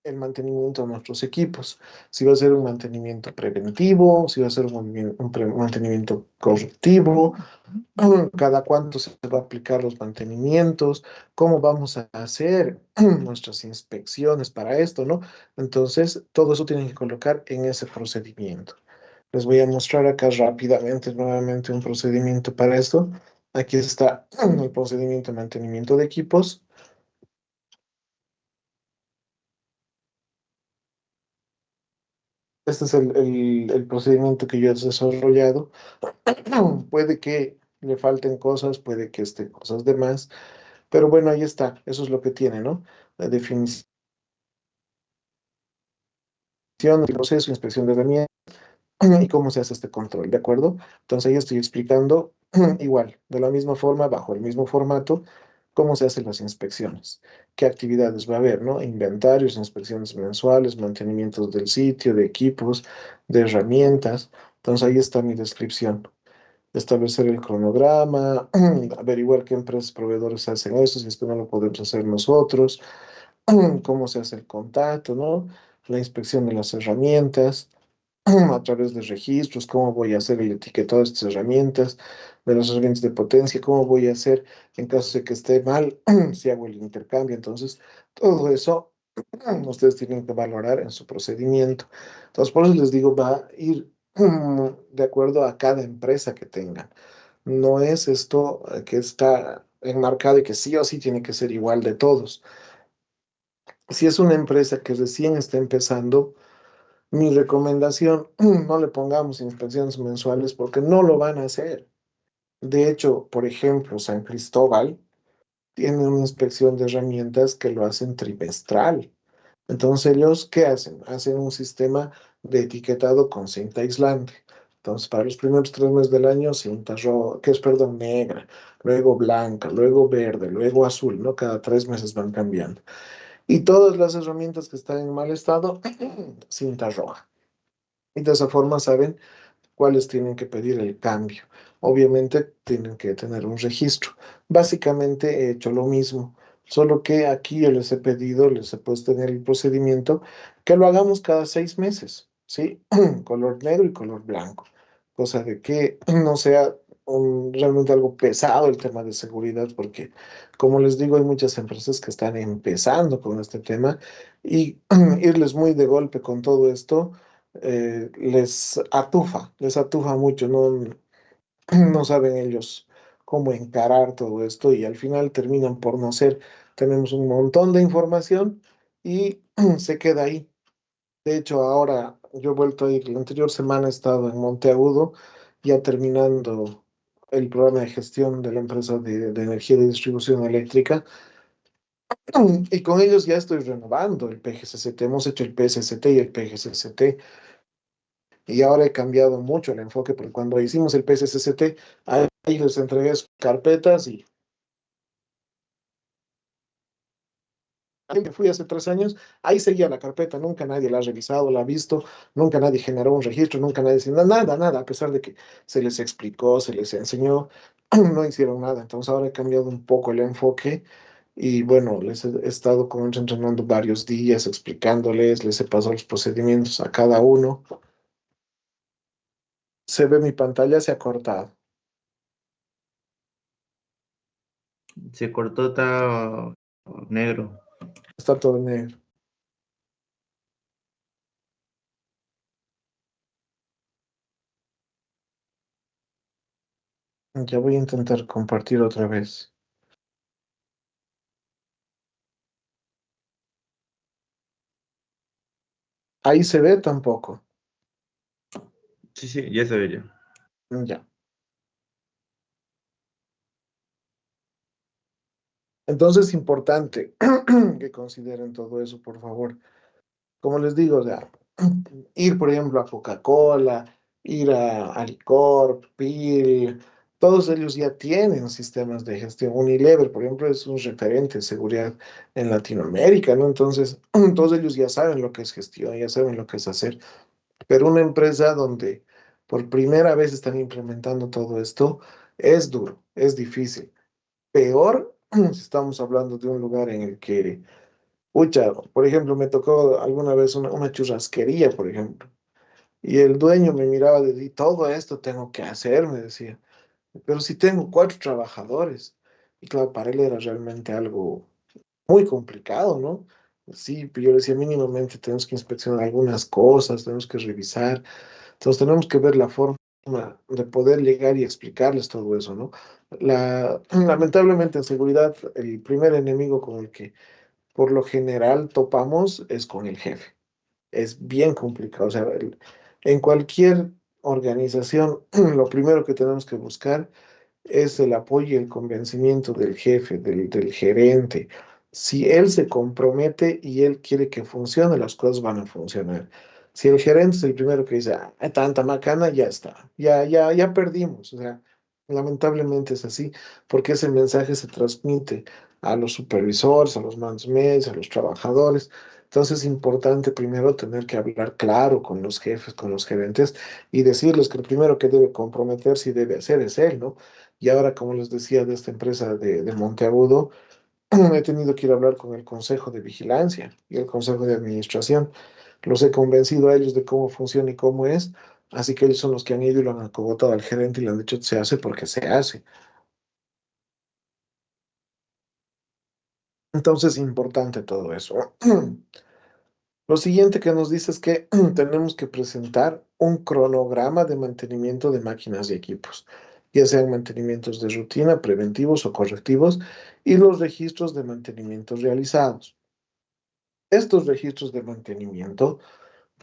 el mantenimiento de nuestros equipos. Si va a ser un mantenimiento preventivo, si va a ser un mantenimiento correctivo, cada cuánto se va a aplicar los mantenimientos, cómo vamos a hacer nuestras inspecciones para esto, ¿no? Entonces, todo eso tienen que colocar en ese procedimiento. Les voy a mostrar acá rápidamente nuevamente un procedimiento para esto. Aquí está el procedimiento de mantenimiento de equipos. Este es el procedimiento que yo he desarrollado. Puede que le falten cosas, puede que estén cosas de más, pero bueno, ahí está. Eso es lo que tiene, ¿no? La definición del proceso, inspección de herramientas y cómo se hace este control, ¿de acuerdo? Entonces ahí estoy explicando igual, de la misma forma, bajo el mismo formato, cómo se hacen las inspecciones, qué actividades va a haber, ¿no? Inventarios, inspecciones mensuales, mantenimientos del sitio, de equipos, de herramientas. Entonces ahí está mi descripción. Establecer el cronograma, averiguar qué empresas proveedores hacen eso, si es que no lo podemos hacer nosotros, cómo se hace el contacto, ¿no? La inspección de las herramientas, a través de registros, cómo voy a hacer el etiquetado de estas herramientas, de las herramientas de potencia, cómo voy a hacer en caso de que esté mal, si hago el intercambio. Entonces, todo eso ustedes tienen que valorar en su procedimiento. Entonces, por eso les digo, va a ir de acuerdo a cada empresa que tengan. No es esto que está enmarcado y que sí o sí tiene que ser igual de todos. Si es una empresa que recién está empezando, mi recomendación, no le pongamos inspecciones mensuales porque no lo van a hacer. De hecho, por ejemplo, San Cristóbal tiene una inspección de herramientas que lo hacen trimestral. Entonces ellos, ¿qué hacen? Hacen un sistema de etiquetado con cinta aislante. Entonces, para los primeros 3 meses del año, cinta roja, que es, perdón, negra, luego blanca, luego verde, luego azul, ¿no? Cada 3 meses van cambiando. Y todas las herramientas que están en mal estado, cinta roja. Y de esa forma saben cuáles tienen que pedir el cambio. Obviamente tienen que tener un registro. Básicamente he hecho lo mismo, solo que aquí yo les he pedido, les he puesto en el procedimiento que lo hagamos cada 6 meses, ¿sí? Color negro y color blanco, cosa de que no sea realmente algo pesado el tema de seguridad, porque como les digo, hay muchas empresas que están empezando con este tema y irles muy de golpe con todo esto les atufa mucho, no, no saben ellos cómo encarar todo esto y al final terminan por no ser. Tenemos un montón de información y se queda ahí. De hecho, ahora yo he vuelto a ir, la anterior semana he estado en Monteagudo, ya terminando el programa de gestión de la empresa de energía de distribución eléctrica. Y con ellos ya estoy renovando el PGCCT. Hemos hecho el PSCT y el PGCCT. Y ahora he cambiado mucho el enfoque, porque cuando hicimos el PSCCT, ahí les entregué sus carpetas y ahí me fui hace 3 años, ahí seguía la carpeta, nunca nadie la ha revisado, la ha visto, nunca nadie generó un registro, nunca nadie, nada, nada, a pesar de que se les explicó, se les enseñó, no hicieron nada. Entonces ahora he cambiado un poco el enfoque y bueno, les he estado con ellos entrenando varios días, explicándoles, les he pasado los procedimientos a cada uno. Se ve mi pantalla, se ha cortado. Se cortó, está negro. Está todo negro. Ya voy a intentar compartir otra vez. Ahí se ve tampoco. Sí, sí, ya se ve ya. Ya. Entonces es importante que consideren todo eso, por favor. Como les digo, o sea, ir, por ejemplo, a Coca-Cola, ir a Alicorp, PIL, todos ellos ya tienen sistemas de gestión. Unilever, por ejemplo, es un referente de seguridad en Latinoamérica, ¿no? Entonces, todos ellos ya saben lo que es gestión, ya saben lo que es hacer. Pero una empresa donde por primera vez están implementando todo esto, es duro, es difícil. Peor si estamos hablando de un lugar en el que, pucha, por ejemplo, me tocó alguna vez una churrasquería, por ejemplo, y el dueño me miraba de "Y todo esto tengo que hacer", me decía, pero si tengo 4 trabajadores. Y claro, para él era realmente algo muy complicado, ¿no? Sí, yo le decía, mínimamente tenemos que inspeccionar algunas cosas, tenemos que revisar, entonces tenemos que ver la forma de poder llegar y explicarles todo eso, ¿no? Lamentablemente en seguridad, el primer enemigo con el que por lo general topamos es con el jefe. Es bien complicado. O sea, en cualquier organización, lo primero que tenemos que buscar es el apoyo y el convencimiento del jefe, del gerente. Si él se compromete y él quiere que funcione, las cosas van a funcionar. Si el gerente es el primero que dice, "Ah, hay tanta macana", ya está, ya perdimos. O sea, lamentablemente es así, porque ese mensaje se transmite a los supervisores, a los mandos medios, a los trabajadores. Entonces es importante primero tener que hablar claro con los jefes, con los gerentes y decirles que el primero que debe comprometerse y debe hacer es él, ¿no? Y ahora, como les decía, de esta empresa de Monteagudo, he tenido que ir a hablar con el Consejo de Vigilancia y el Consejo de Administración. Los he convencido a ellos de cómo funciona y cómo es, así que ellos son los que han ido y lo han acogotado al gerente y le han dicho, se hace porque se hace. Entonces, importante todo eso. Lo siguiente que nos dice es que tenemos que presentar un cronograma de mantenimiento de máquinas y equipos, ya sean mantenimientos de rutina, preventivos o correctivos, y los registros de mantenimiento realizados. Estos registros de mantenimiento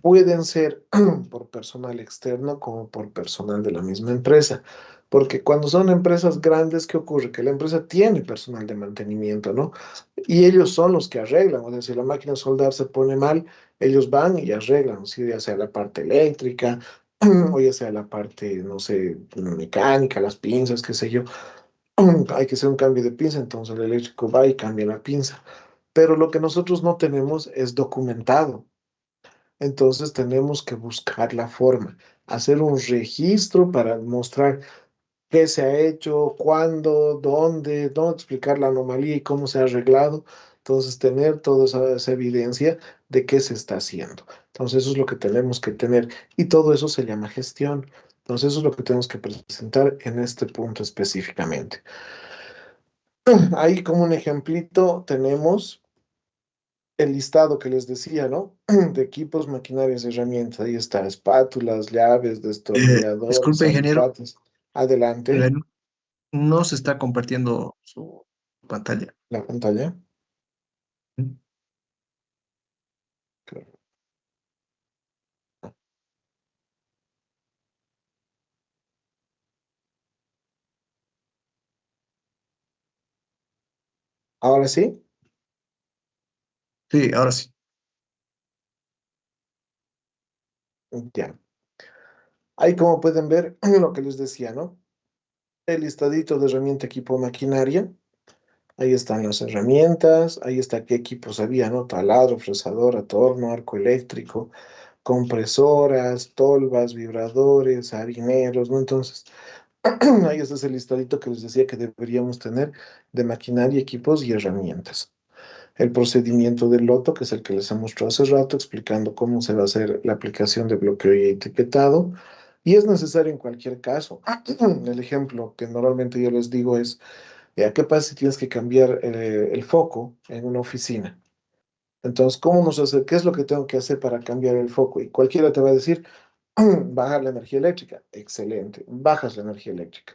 pueden ser por personal externo como por personal de la misma empresa. Porque cuando son empresas grandes, ¿qué ocurre? Que la empresa tiene personal de mantenimiento, ¿no? Y ellos son los que arreglan. O sea, si la máquina de soldar se pone mal, ellos van y arreglan, ¿sí? Ya sea la parte eléctrica o ya sea la parte, no sé, mecánica, las pinzas, qué sé yo. Hay que hacer un cambio de pinza, entonces el eléctrico va y cambia la pinza. Pero lo que nosotros no tenemos es documentado. Entonces tenemos que buscar la forma, hacer un registro para mostrar qué se ha hecho, cuándo, dónde explicar la anomalía y cómo se ha arreglado. Entonces tener toda esa evidencia de qué se está haciendo. Entonces eso es lo que tenemos que tener y todo eso se llama gestión. Entonces eso es lo que tenemos que presentar en este punto específicamente. Ahí como un ejemplito tenemos el listado que les decía, ¿no? De equipos, maquinarias, herramientas. Ahí está, espátulas, llaves, destornilladores, Disculpe, ingeniero, alicates. Adelante, eh, no se está compartiendo su pantalla. la pantalla. Claro. Ahora sí, Sí, ahora sí. ya. Ahí como pueden ver lo que les decía, ¿no? El listadito de herramienta, equipo, maquinaria. Ahí están las herramientas, ahí está qué equipos había, ¿no? Taladro, fresadora, torno, arco eléctrico, compresoras, tolvas, vibradores, harineros, ¿no? Entonces, ahí está ese listadito que les decía que deberíamos tener de maquinaria, equipos y herramientas. El procedimiento del loto, que es el que les he mostrado hace rato, explicando cómo se va a hacer la aplicación de bloqueo y etiquetado. Y es necesario en cualquier caso. El ejemplo que normalmente yo les digo es ¿Qué pasa si tienes que cambiar el foco en una oficina? Entonces, ¿cómo nos hace? ¿Qué es lo que tengo que hacer para cambiar el foco? Y cualquiera te va a decir, bajar la energía eléctrica. Excelente, bajas la energía eléctrica.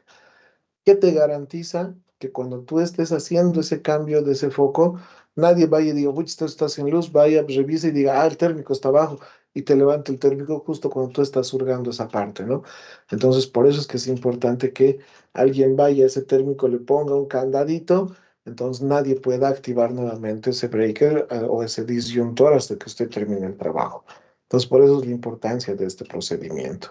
¿Qué te garantiza que cuando tú estés haciendo ese cambio de ese foco, nadie vaya y diga, uy, esto está sin luz, vaya, revise y diga, el térmico está bajo, y te levante el térmico justo cuando tú estás hurgando esa parte, ¿no? Entonces, por eso es que es importante que alguien vaya a ese térmico, le ponga un candadito, entonces nadie pueda activar nuevamente ese breaker o ese disyuntor hasta que usted termine el trabajo. Entonces, por eso es la importancia de este procedimiento.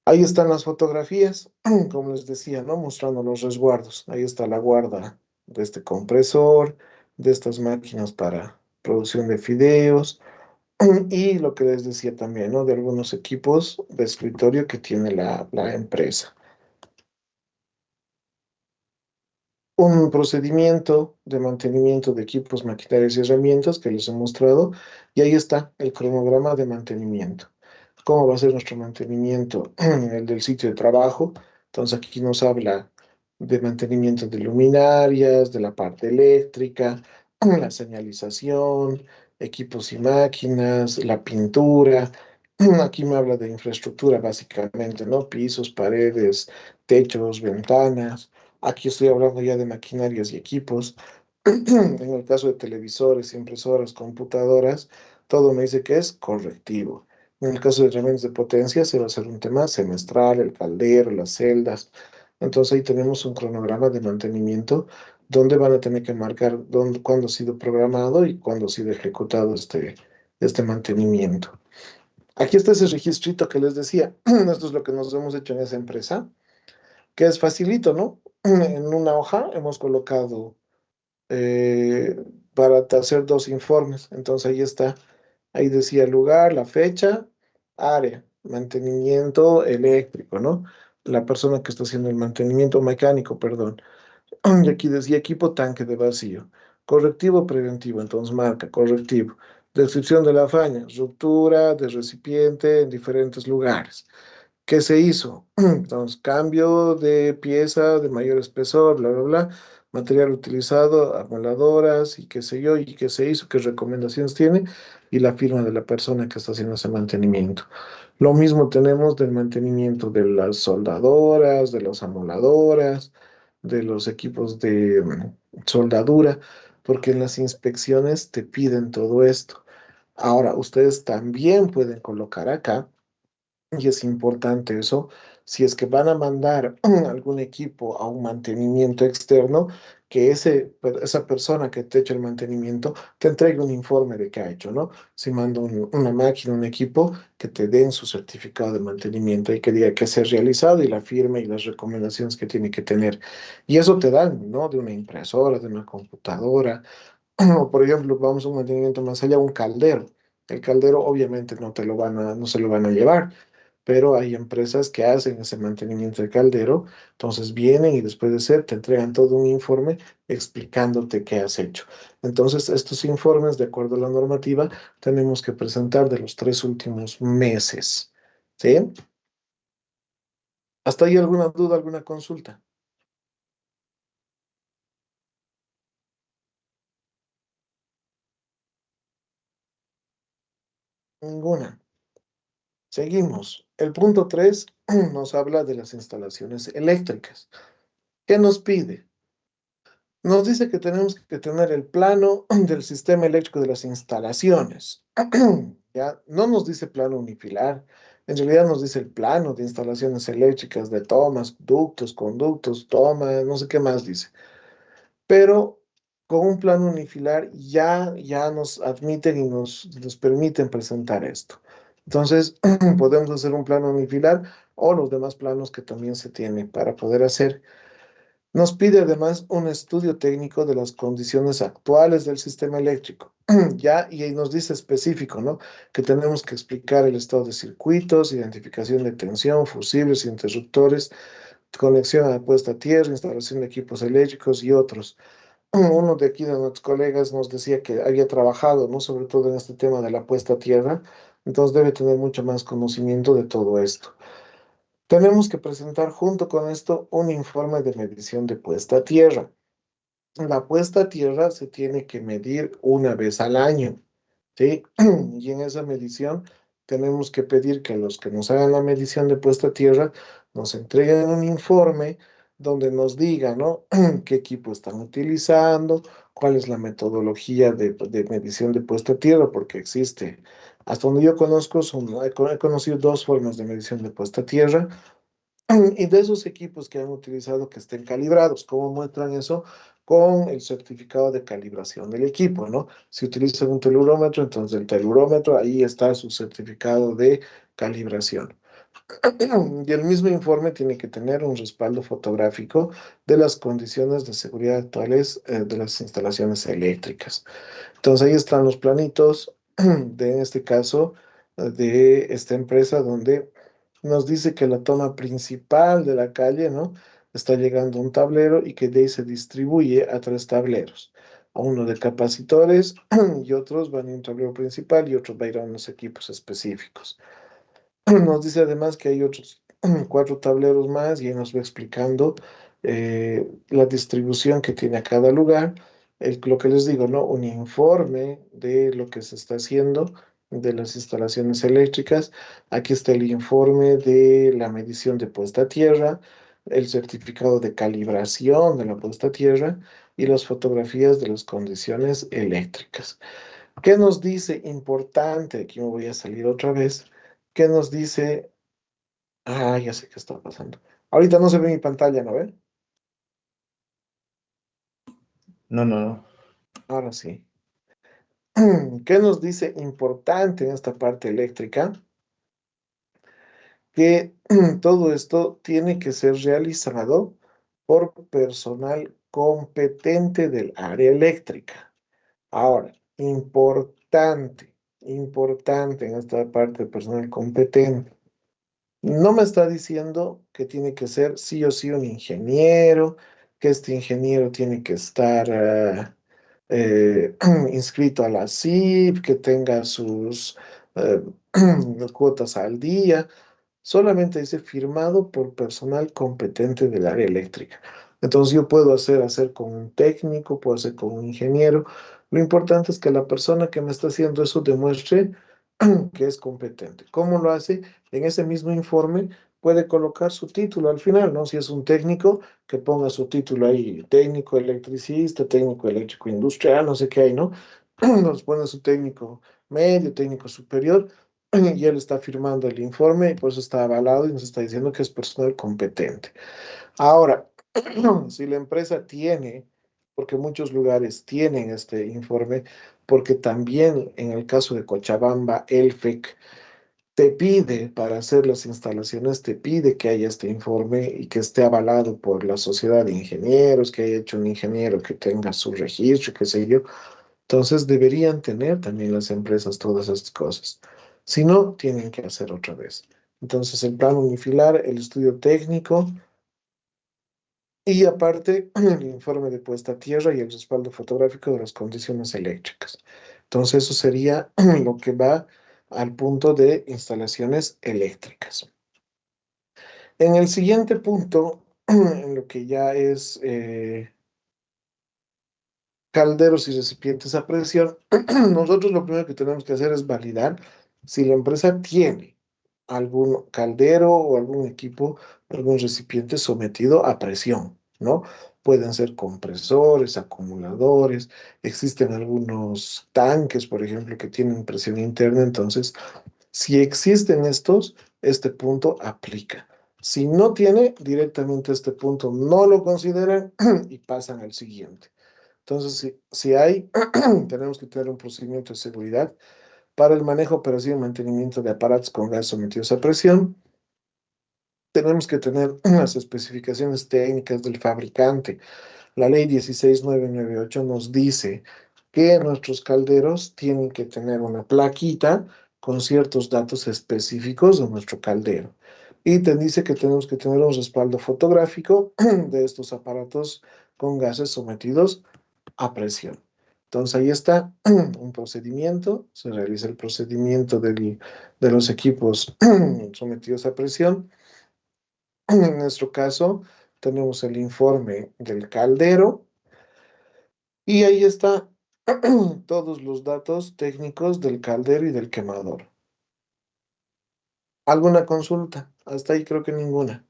Ahí están las fotografías, como les decía, ¿no? Mostrando los resguardos. Ahí está la guarda de este compresor, de estas máquinas para producción de fideos y lo que les decía también, ¿no? De algunos equipos de escritorio que tiene la empresa. Un procedimiento de mantenimiento de equipos, maquinarias y herramientas que les he mostrado y ahí está el cronograma de mantenimiento. ¿Cómo va a ser nuestro mantenimiento en el del sitio de trabajo? Entonces aquí nos habla de mantenimiento de luminarias, de la parte eléctrica, la señalización, equipos y máquinas, la pintura. Aquí me habla de infraestructura básicamente, ¿no? Pisos, paredes, techos, ventanas. Aquí estoy hablando ya de maquinarias y equipos. En el caso de televisores, impresoras, computadoras, todo me dice que es correctivo. En el caso de herramientas de potencia, se va a hacer un tema semestral, el caldero, las celdas. Entonces ahí tenemos un cronograma de mantenimiento donde van a tener que marcar cuándo ha sido programado y cuándo ha sido ejecutado este mantenimiento. Aquí está ese registrito que les decía. Esto es lo que nos hemos hecho en esa empresa, que es facilito, ¿no? En una hoja hemos colocado eh, para hacer dos informes. Entonces ahí está. Ahí decía el lugar, la fecha, área, mantenimiento eléctrico, ¿no? La persona que está haciendo el mantenimiento mecánico, perdón. Y aquí decía equipo tanque de vacío. Correctivo preventivo, entonces marca correctivo. Descripción de la faña, ruptura de recipiente en diferentes lugares. ¿Qué se hizo? Entonces, cambio de pieza de mayor espesor, bla, bla, bla, material utilizado, amoladoras y qué sé yo, y qué se hizo, qué recomendaciones tiene, y la firma de la persona que está haciendo ese mantenimiento. Lo mismo tenemos del mantenimiento de las soldadoras, de las amoladoras, de los equipos de soldadura, porque en las inspecciones te piden todo esto. Ahora, ustedes también pueden colocar acá y es importante eso. Si es que van a mandar algún equipo a un mantenimiento externo, que esa persona que te echa el mantenimiento te entregue un informe de qué ha hecho, ¿no? Si manda una máquina, un equipo, que te den su certificado de mantenimiento y que diga que se ha realizado y la firma y las recomendaciones que tiene que tener. Y eso te dan, ¿no? De una impresora, de una computadora. O por ejemplo, vamos a un mantenimiento más allá, un caldero. El caldero obviamente no se lo van a llevar, pero hay empresas que hacen ese mantenimiento de caldero, entonces vienen y después de hacer te entregan todo un informe explicándote qué has hecho. Entonces, estos informes, de acuerdo a la normativa, tenemos que presentar de los 3 últimos meses. ¿Sí? ¿Hasta ahí alguna duda, alguna consulta? Ninguna. Seguimos. El punto 3 nos habla de las instalaciones eléctricas. ¿Qué nos pide? Nos dice que tenemos que tener el plano del sistema eléctrico de las instalaciones. ¿Ya? No nos dice plano unifilar, en realidad nos dice el plano de instalaciones eléctricas de tomas, ductos, conductos, tomas, no sé qué más dice. Pero con un plano unifilar ya nos admiten y nos permiten presentar esto. Entonces, podemos hacer un plano unifilar o los demás planos que también se tienen para poder hacer. Nos pide además un estudio técnico de las condiciones actuales del sistema eléctrico. Ya, y ahí nos dice específico, ¿no? Que tenemos que explicar el estado de circuitos, identificación de tensión, fusibles, interruptores, conexión a puesta a tierra, instalación de equipos eléctricos y otros. Uno de aquí de nuestros colegas nos decía que había trabajado, ¿no? Sobre todo en este tema de la puesta a tierra, entonces debe tener mucho más conocimiento de todo esto. Tenemos que presentar junto con esto un informe de medición de puesta a tierra. La puesta a tierra se tiene que medir una vez al año, ¿sí? Y en esa medición tenemos que pedir que los que nos hagan la medición de puesta a tierra nos entreguen un informe donde nos digan, ¿no? qué equipo están utilizando, cuál es la metodología de medición de puesta a tierra, porque existe. Hasta donde yo conozco, he conocido dos formas de medición de puesta a tierra. Y de esos equipos que han utilizado que estén calibrados, ¿cómo muestran eso? Con el certificado de calibración del equipo, ¿no? Si utilizan un telurómetro, entonces el telurómetro, ahí está su certificado de calibración. Y el mismo informe tiene que tener un respaldo fotográfico de las condiciones de seguridad actuales de las instalaciones eléctricas. Entonces ahí están los planitos de, en este caso, de esta empresa donde nos dice que la toma principal de la calle, ¿no? Está llegando a un tablero y que de ahí se distribuye a tres tableros. A uno de capacitores y otros van a un tablero principal y otros van a ir a unos equipos específicos. Nos dice además que hay otros cuatro tableros más y ahí nos va explicando la distribución que tiene a cada lugar. Lo que les digo, ¿no? Un informe de lo que se está haciendo de las instalaciones eléctricas. Aquí está el informe de la medición de puesta a tierra, el certificado de calibración de la puesta a tierra y las fotografías de las condiciones eléctricas. ¿Qué nos dice importante? Aquí me voy a salir otra vez. ¿Qué nos dice? Ah, ya sé qué está pasando. Ahorita no se ve mi pantalla, ¿no ve? No, no, no. Ahora sí. ¿Qué nos dice importante en esta parte eléctrica? Que todo esto tiene que ser realizado por personal competente del área eléctrica. Ahora, importante en esta parte de personal competente. No me está diciendo que tiene que ser sí o sí un ingeniero, que este ingeniero tiene que estar inscrito a la SIP, que tenga sus eh, cuotas al día. Solamente dice firmado por personal competente del área eléctrica. Entonces yo puedo hacer con un técnico, puedo hacer con un ingeniero. Lo importante es que la persona que me está haciendo eso demuestre que es competente. ¿Cómo lo hace? En ese mismo informe puede colocar su título al final, ¿no? Si es un técnico, que ponga su título ahí, técnico electricista, técnico eléctrico industrial, no sé qué hay, ¿no? Nos pone su técnico medio, técnico superior, y él está firmando el informe y por eso está avalado y nos está diciendo que es personal competente. Ahora, si la empresa tiene, porque muchos lugares tienen este informe, porque también en el caso de Cochabamba, el FEC te pide para hacer las instalaciones, te pide que haya este informe y que esté avalado por la sociedad de ingenieros, que haya hecho un ingeniero que tenga su registro, qué sé yo. Entonces deberían tener también las empresas todas estas cosas. Si no, tienen que hacer otra vez. Entonces el plan unifilar, el estudio técnico y aparte el informe de puesta a tierra y el respaldo fotográfico de las condiciones eléctricas. Entonces eso sería lo que va al punto de instalaciones eléctricas. En el siguiente punto, en lo que ya es calderos y recipientes a presión, nosotros lo primero que tenemos que hacer es validar si la empresa tiene algún caldero o algún equipo, algún recipiente sometido a presión, ¿no? Pueden ser compresores, acumuladores, existen algunos tanques, por ejemplo, que tienen presión interna, entonces, si existen estos, este punto aplica. Si no tiene, directamente este punto no lo consideran y pasan al siguiente. Entonces, si hay, tenemos que tener un procedimiento de seguridad para el manejo, operación y mantenimiento de aparatos con gas sometidos a presión. Tenemos que tener las especificaciones técnicas del fabricante. La ley 16998 nos dice que nuestros calderos tienen que tener una plaquita con ciertos datos específicos de nuestro caldero. Y te dice que tenemos que tener un respaldo fotográfico de estos aparatos con gases sometidos a presión. Entonces ahí está un procedimiento, se realiza el procedimiento de los equipos sometidos a presión En nuestro caso, tenemos el informe del caldero y ahí está todos los datos técnicos del caldero y del quemador. ¿Alguna consulta? Hasta ahí creo que ninguna.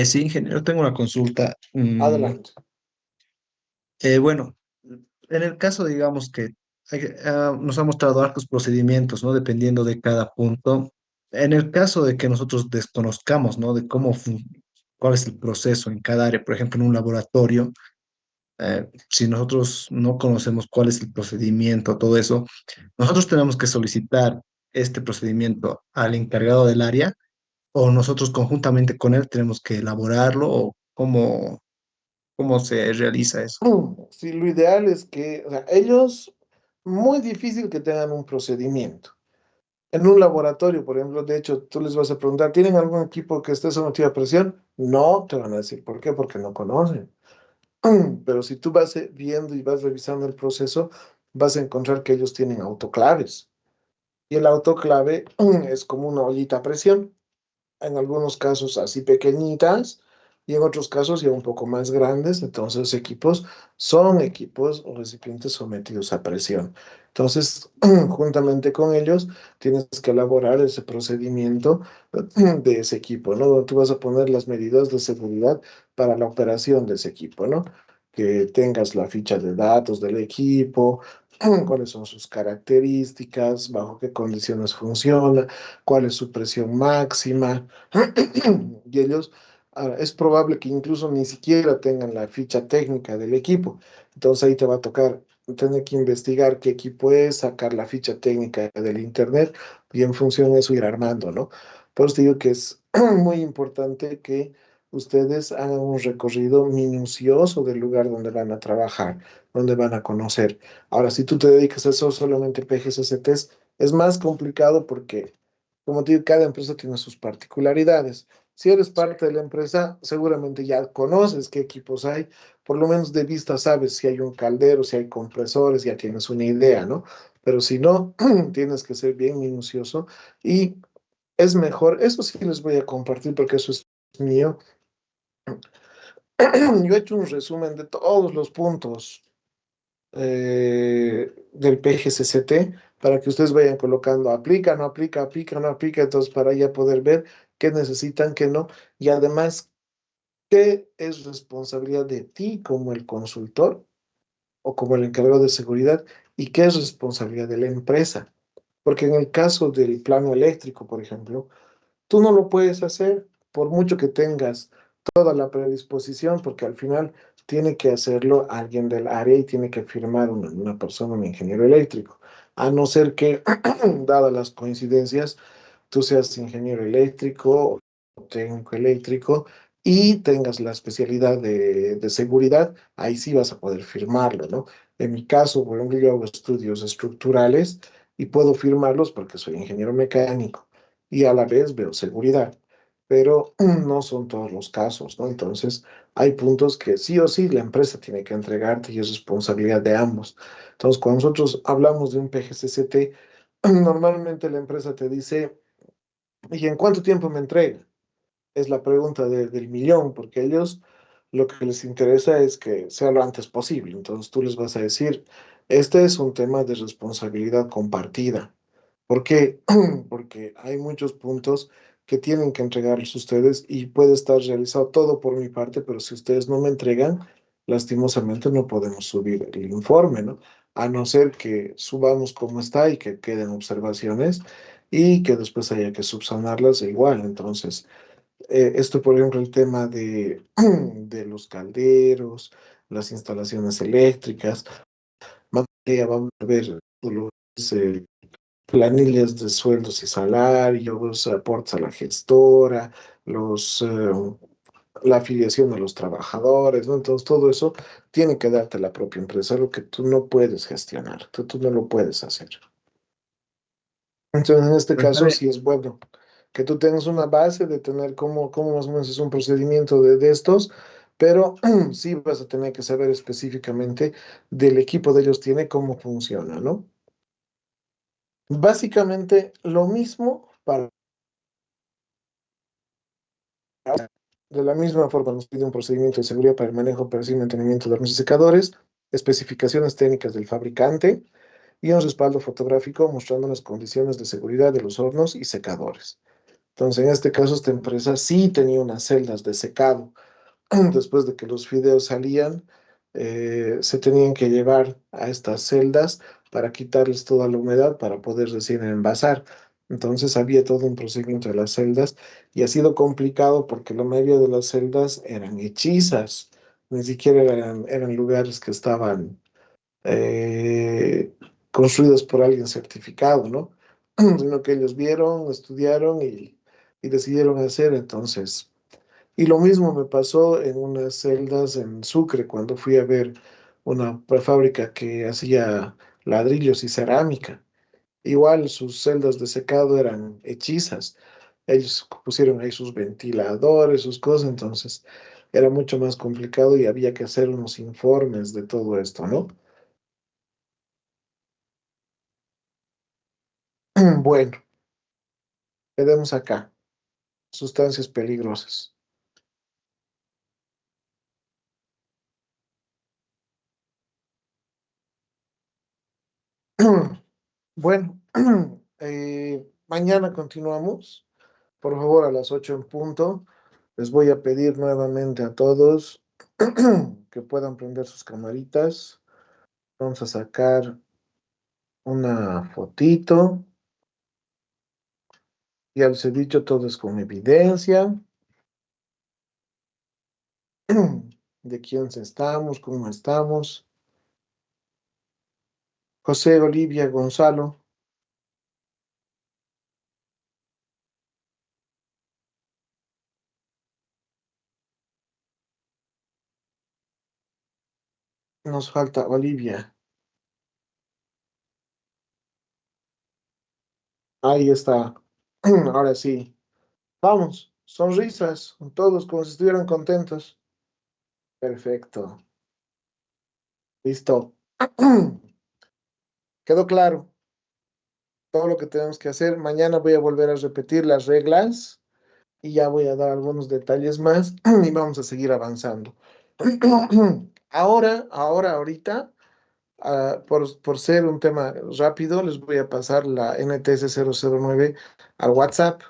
Sí, ingeniero, tengo una consulta. Adelante. Bueno, en el caso, digamos que nos ha mostrado hartos procedimientos, ¿no? Dependiendo de cada punto. En el caso de que nosotros desconozcamos, ¿no? De cuál es el proceso en cada área, por ejemplo, en un laboratorio, si nosotros no conocemos cuál es el procedimiento, todo eso, nosotros tenemos que solicitar este procedimiento al encargado del área o nosotros conjuntamente con él tenemos que elaborarlo o cómo se realiza eso. Sí, lo ideal es que, o sea, ellos, muy difícil que tengan un procedimiento. En un laboratorio, por ejemplo, de hecho, tú les vas a preguntar, ¿tienen algún equipo que esté sometido a presión? No, te van a decir, ¿por qué? Porque no conocen. Pero si tú vas viendo y vas revisando el proceso, vas a encontrar que ellos tienen autoclaves. Y el autoclave es como una ollita a presión, en algunos casos así pequeñitas y en otros casos ya un poco más grandes. Entonces, equipos son equipos o recipientes sometidos a presión. Entonces, juntamente con ellos, tienes que elaborar ese procedimiento de ese equipo, ¿no? Donde tú vas a poner las medidas de seguridad para la operación de ese equipo, ¿no? Que tengas la ficha de datos del equipo, cuáles son sus características, bajo qué condiciones funciona, cuál es su presión máxima. Y ellos, es probable que incluso ni siquiera tengan la ficha técnica del equipo. Entonces ahí te va a tocar tener que investigar qué equipo es, sacar la ficha técnica del internet y en función de eso ir armando, ¿no? Por eso te digo que es muy importante que ustedes hagan un recorrido minucioso del lugar donde van a trabajar, donde van a conocer. Ahora, si tú te dedicas a eso solamente PGCCTs, es más complicado porque, como te digo, cada empresa tiene sus particularidades. Si eres parte de la empresa, seguramente ya conoces qué equipos hay, por lo menos de vista sabes si hay un caldero, si hay compresores, ya tienes una idea, ¿no? Pero si no, tienes que ser bien minucioso y es mejor, eso sí les voy a compartir porque eso es mío. Yo he hecho un resumen de todos los puntos del PGCCT para que ustedes vayan colocando aplica, no aplica, aplica, no aplica, entonces para ya poder ver qué necesitan, qué no, y además qué es responsabilidad de ti como el consultor o como el encargado de seguridad y qué es responsabilidad de la empresa. Porque en el caso del plano eléctrico, por ejemplo, tú no lo puedes hacer por mucho que tengas toda la predisposición, porque al final tiene que hacerlo alguien del área y tiene que firmar una persona, un ingeniero eléctrico. A no ser que, dadas las coincidencias, tú seas ingeniero eléctrico o técnico eléctrico y tengas la especialidad de seguridad, ahí sí vas a poder firmarlo, ¿no? En mi caso, por ejemplo, yo hago estudios estructurales y puedo firmarlos porque soy ingeniero mecánico y a la vez veo seguridad, pero no son todos los casos, ¿no? Entonces, hay puntos que sí o sí la empresa tiene que entregarte y es responsabilidad de ambos. Entonces, cuando nosotros hablamos de un PGCCT, normalmente la empresa te dice, ¿y en cuánto tiempo me entrega? Es la pregunta del millón, porque ellos lo que les interesa es que sea lo antes posible. Entonces tú les vas a decir, este es un tema de responsabilidad compartida. ¿Por qué? Porque hay muchos puntos que tienen que entregarles ustedes y puede estar realizado todo por mi parte, pero si ustedes no me entregan, lastimosamente no podemos subir el informe, ¿no? A no ser que subamos como está y que queden observaciones y que después haya que subsanarlas igual. Entonces, esto, por ejemplo, el tema de los calderos, las instalaciones eléctricas, vamos a ver los, planillas de sueldos y salarios, aportes a la gestora, la afiliación a los trabajadores, ¿no? Entonces, todo eso tiene que darte la propia empresa, lo que tú no puedes gestionar, tú no lo puedes hacer. Entonces, en este Pues, caso, sí es bueno que tú tengas una base de tener cómo más o menos es un procedimiento de estos, pero sí vas a tener que saber específicamente del equipo de ellos tiene cómo funciona, ¿no? Básicamente lo mismo para De la misma forma, nos pide un procedimiento de seguridad para el manejo, operación y mantenimiento de hornos y secadores, especificaciones técnicas del fabricante y un respaldo fotográfico mostrando las condiciones de seguridad de los hornos y secadores. Entonces, en este caso, esta empresa sí tenía unas celdas de secado. Después de que los fideos salían, se tenían que llevar a estas celdas para quitarles toda la humedad para poder recién envasar. Entonces había todo un procedimiento de las celdas y ha sido complicado porque la mayoría de las celdas eran hechizas, ni siquiera eran lugares que estaban eh, construidos por alguien certificado, ¿no? Sino que ellos vieron, estudiaron y decidieron hacer entonces. Y lo mismo me pasó en unas celdas en Sucre cuando fui a ver una fábrica que hacía ladrillos y cerámica. Igual sus celdas de secado eran hechizas. Ellos pusieron ahí sus ventiladores, sus cosas, entonces era mucho más complicado y había que hacer unos informes de todo esto, ¿no? Bueno, quedemos acá. Sustancias peligrosas. Bueno, mañana continuamos. Por favor, a las 8 en punto. Les voy a pedir nuevamente a todos que puedan prender sus camaritas. Vamos a sacar una fotito. Ya les he dicho, todo es con evidencia de quién estamos, cómo estamos. José, Olivia, Gonzalo, nos falta Olivia. Ahí está. Ahora sí. Vamos, sonrisas, todos como si estuvieran contentos. Perfecto. Listo. Quedó claro todo lo que tenemos que hacer. Mañana voy a volver a repetir las reglas y ya voy a dar algunos detalles más y vamos a seguir avanzando. Ahorita, por ser un tema rápido, les voy a pasar la NTS 009 al WhatsApp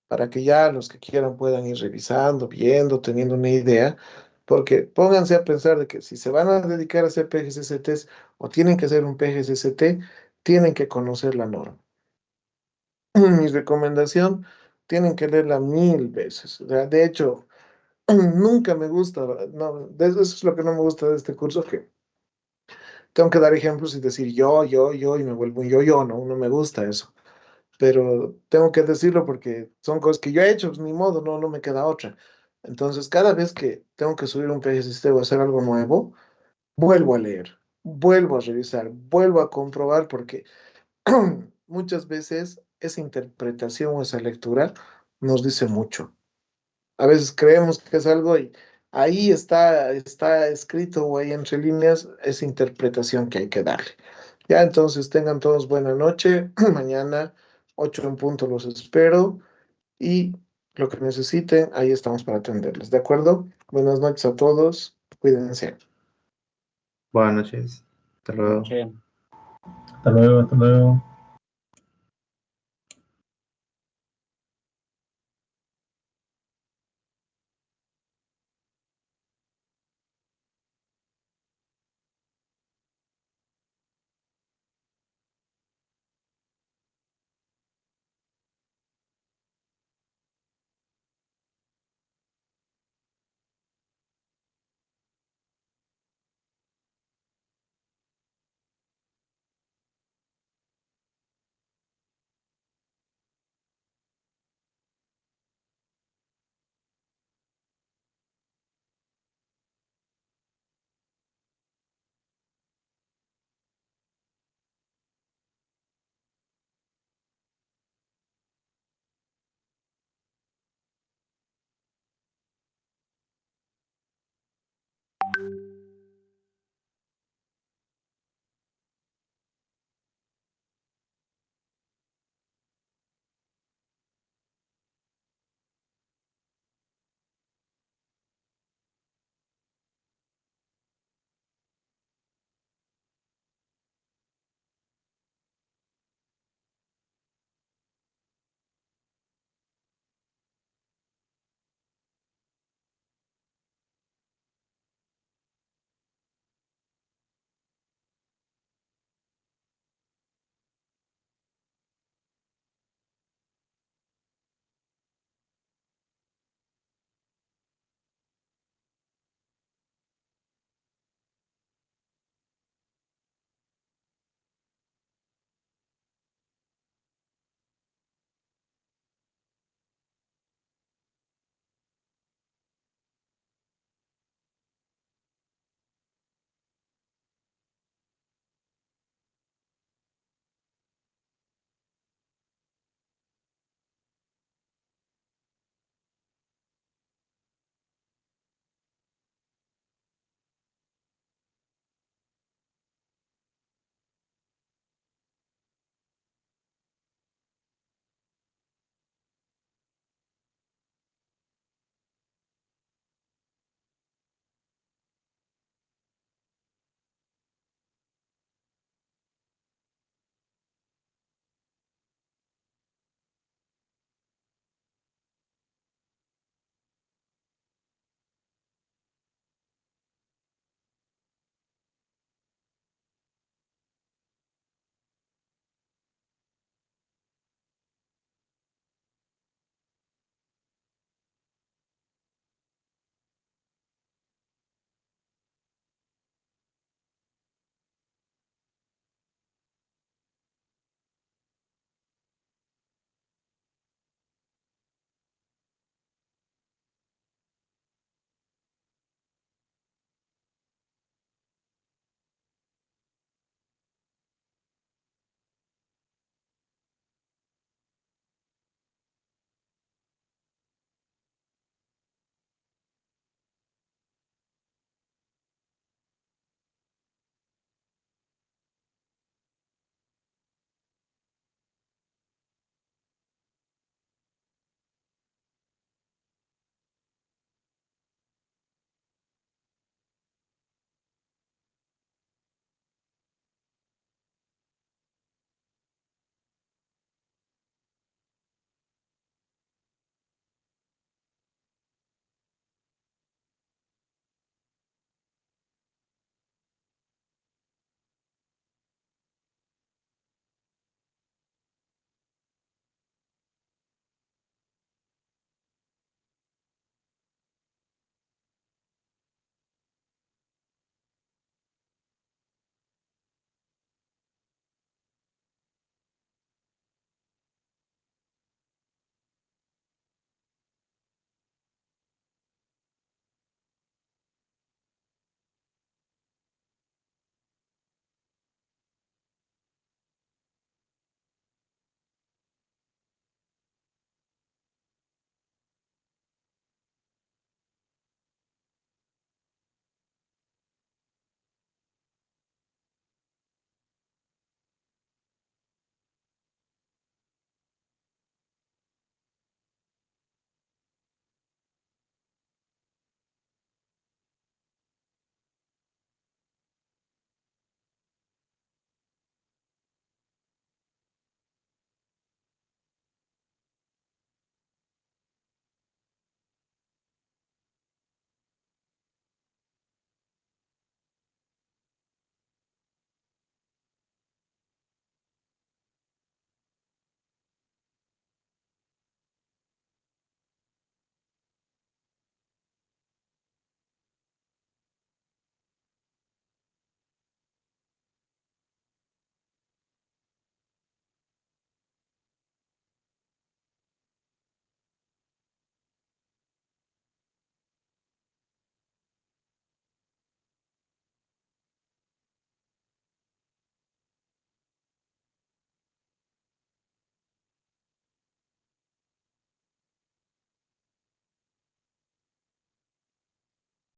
para que ya los que quieran puedan ir revisando, viendo, teniendo una idea, porque pónganse a pensar de que si se van a dedicar a hacer PGCCTs o tienen que hacer un PGCCT, tienen que conocer la norma. Mi recomendación, tienen que leerla 1000 veces. O sea, de hecho, nunca me gusta, no, eso es lo que no me gusta de este curso, que tengo que dar ejemplos y decir yo, y me vuelvo un yo, no, no me gusta eso. Pero tengo que decirlo porque son cosas que yo he hecho, pues, ni modo, no, no me queda otra. Entonces, cada vez que tengo que subir un PGSistem o hacer algo nuevo, vuelvo a leer, vuelvo a revisar, vuelvo a comprobar porque muchas veces esa interpretación o esa lectura nos dice mucho. A veces creemos que es algo y ahí está escrito o ahí entre líneas esa interpretación que hay que darle. Ya, entonces tengan todos buena noche. Mañana, 8 en punto, los espero. Y lo que necesiten, ahí estamos para atenderles. ¿De acuerdo? Buenas noches a todos. Cuídense. Buenas noches. Hasta luego. Hasta luego, hasta luego.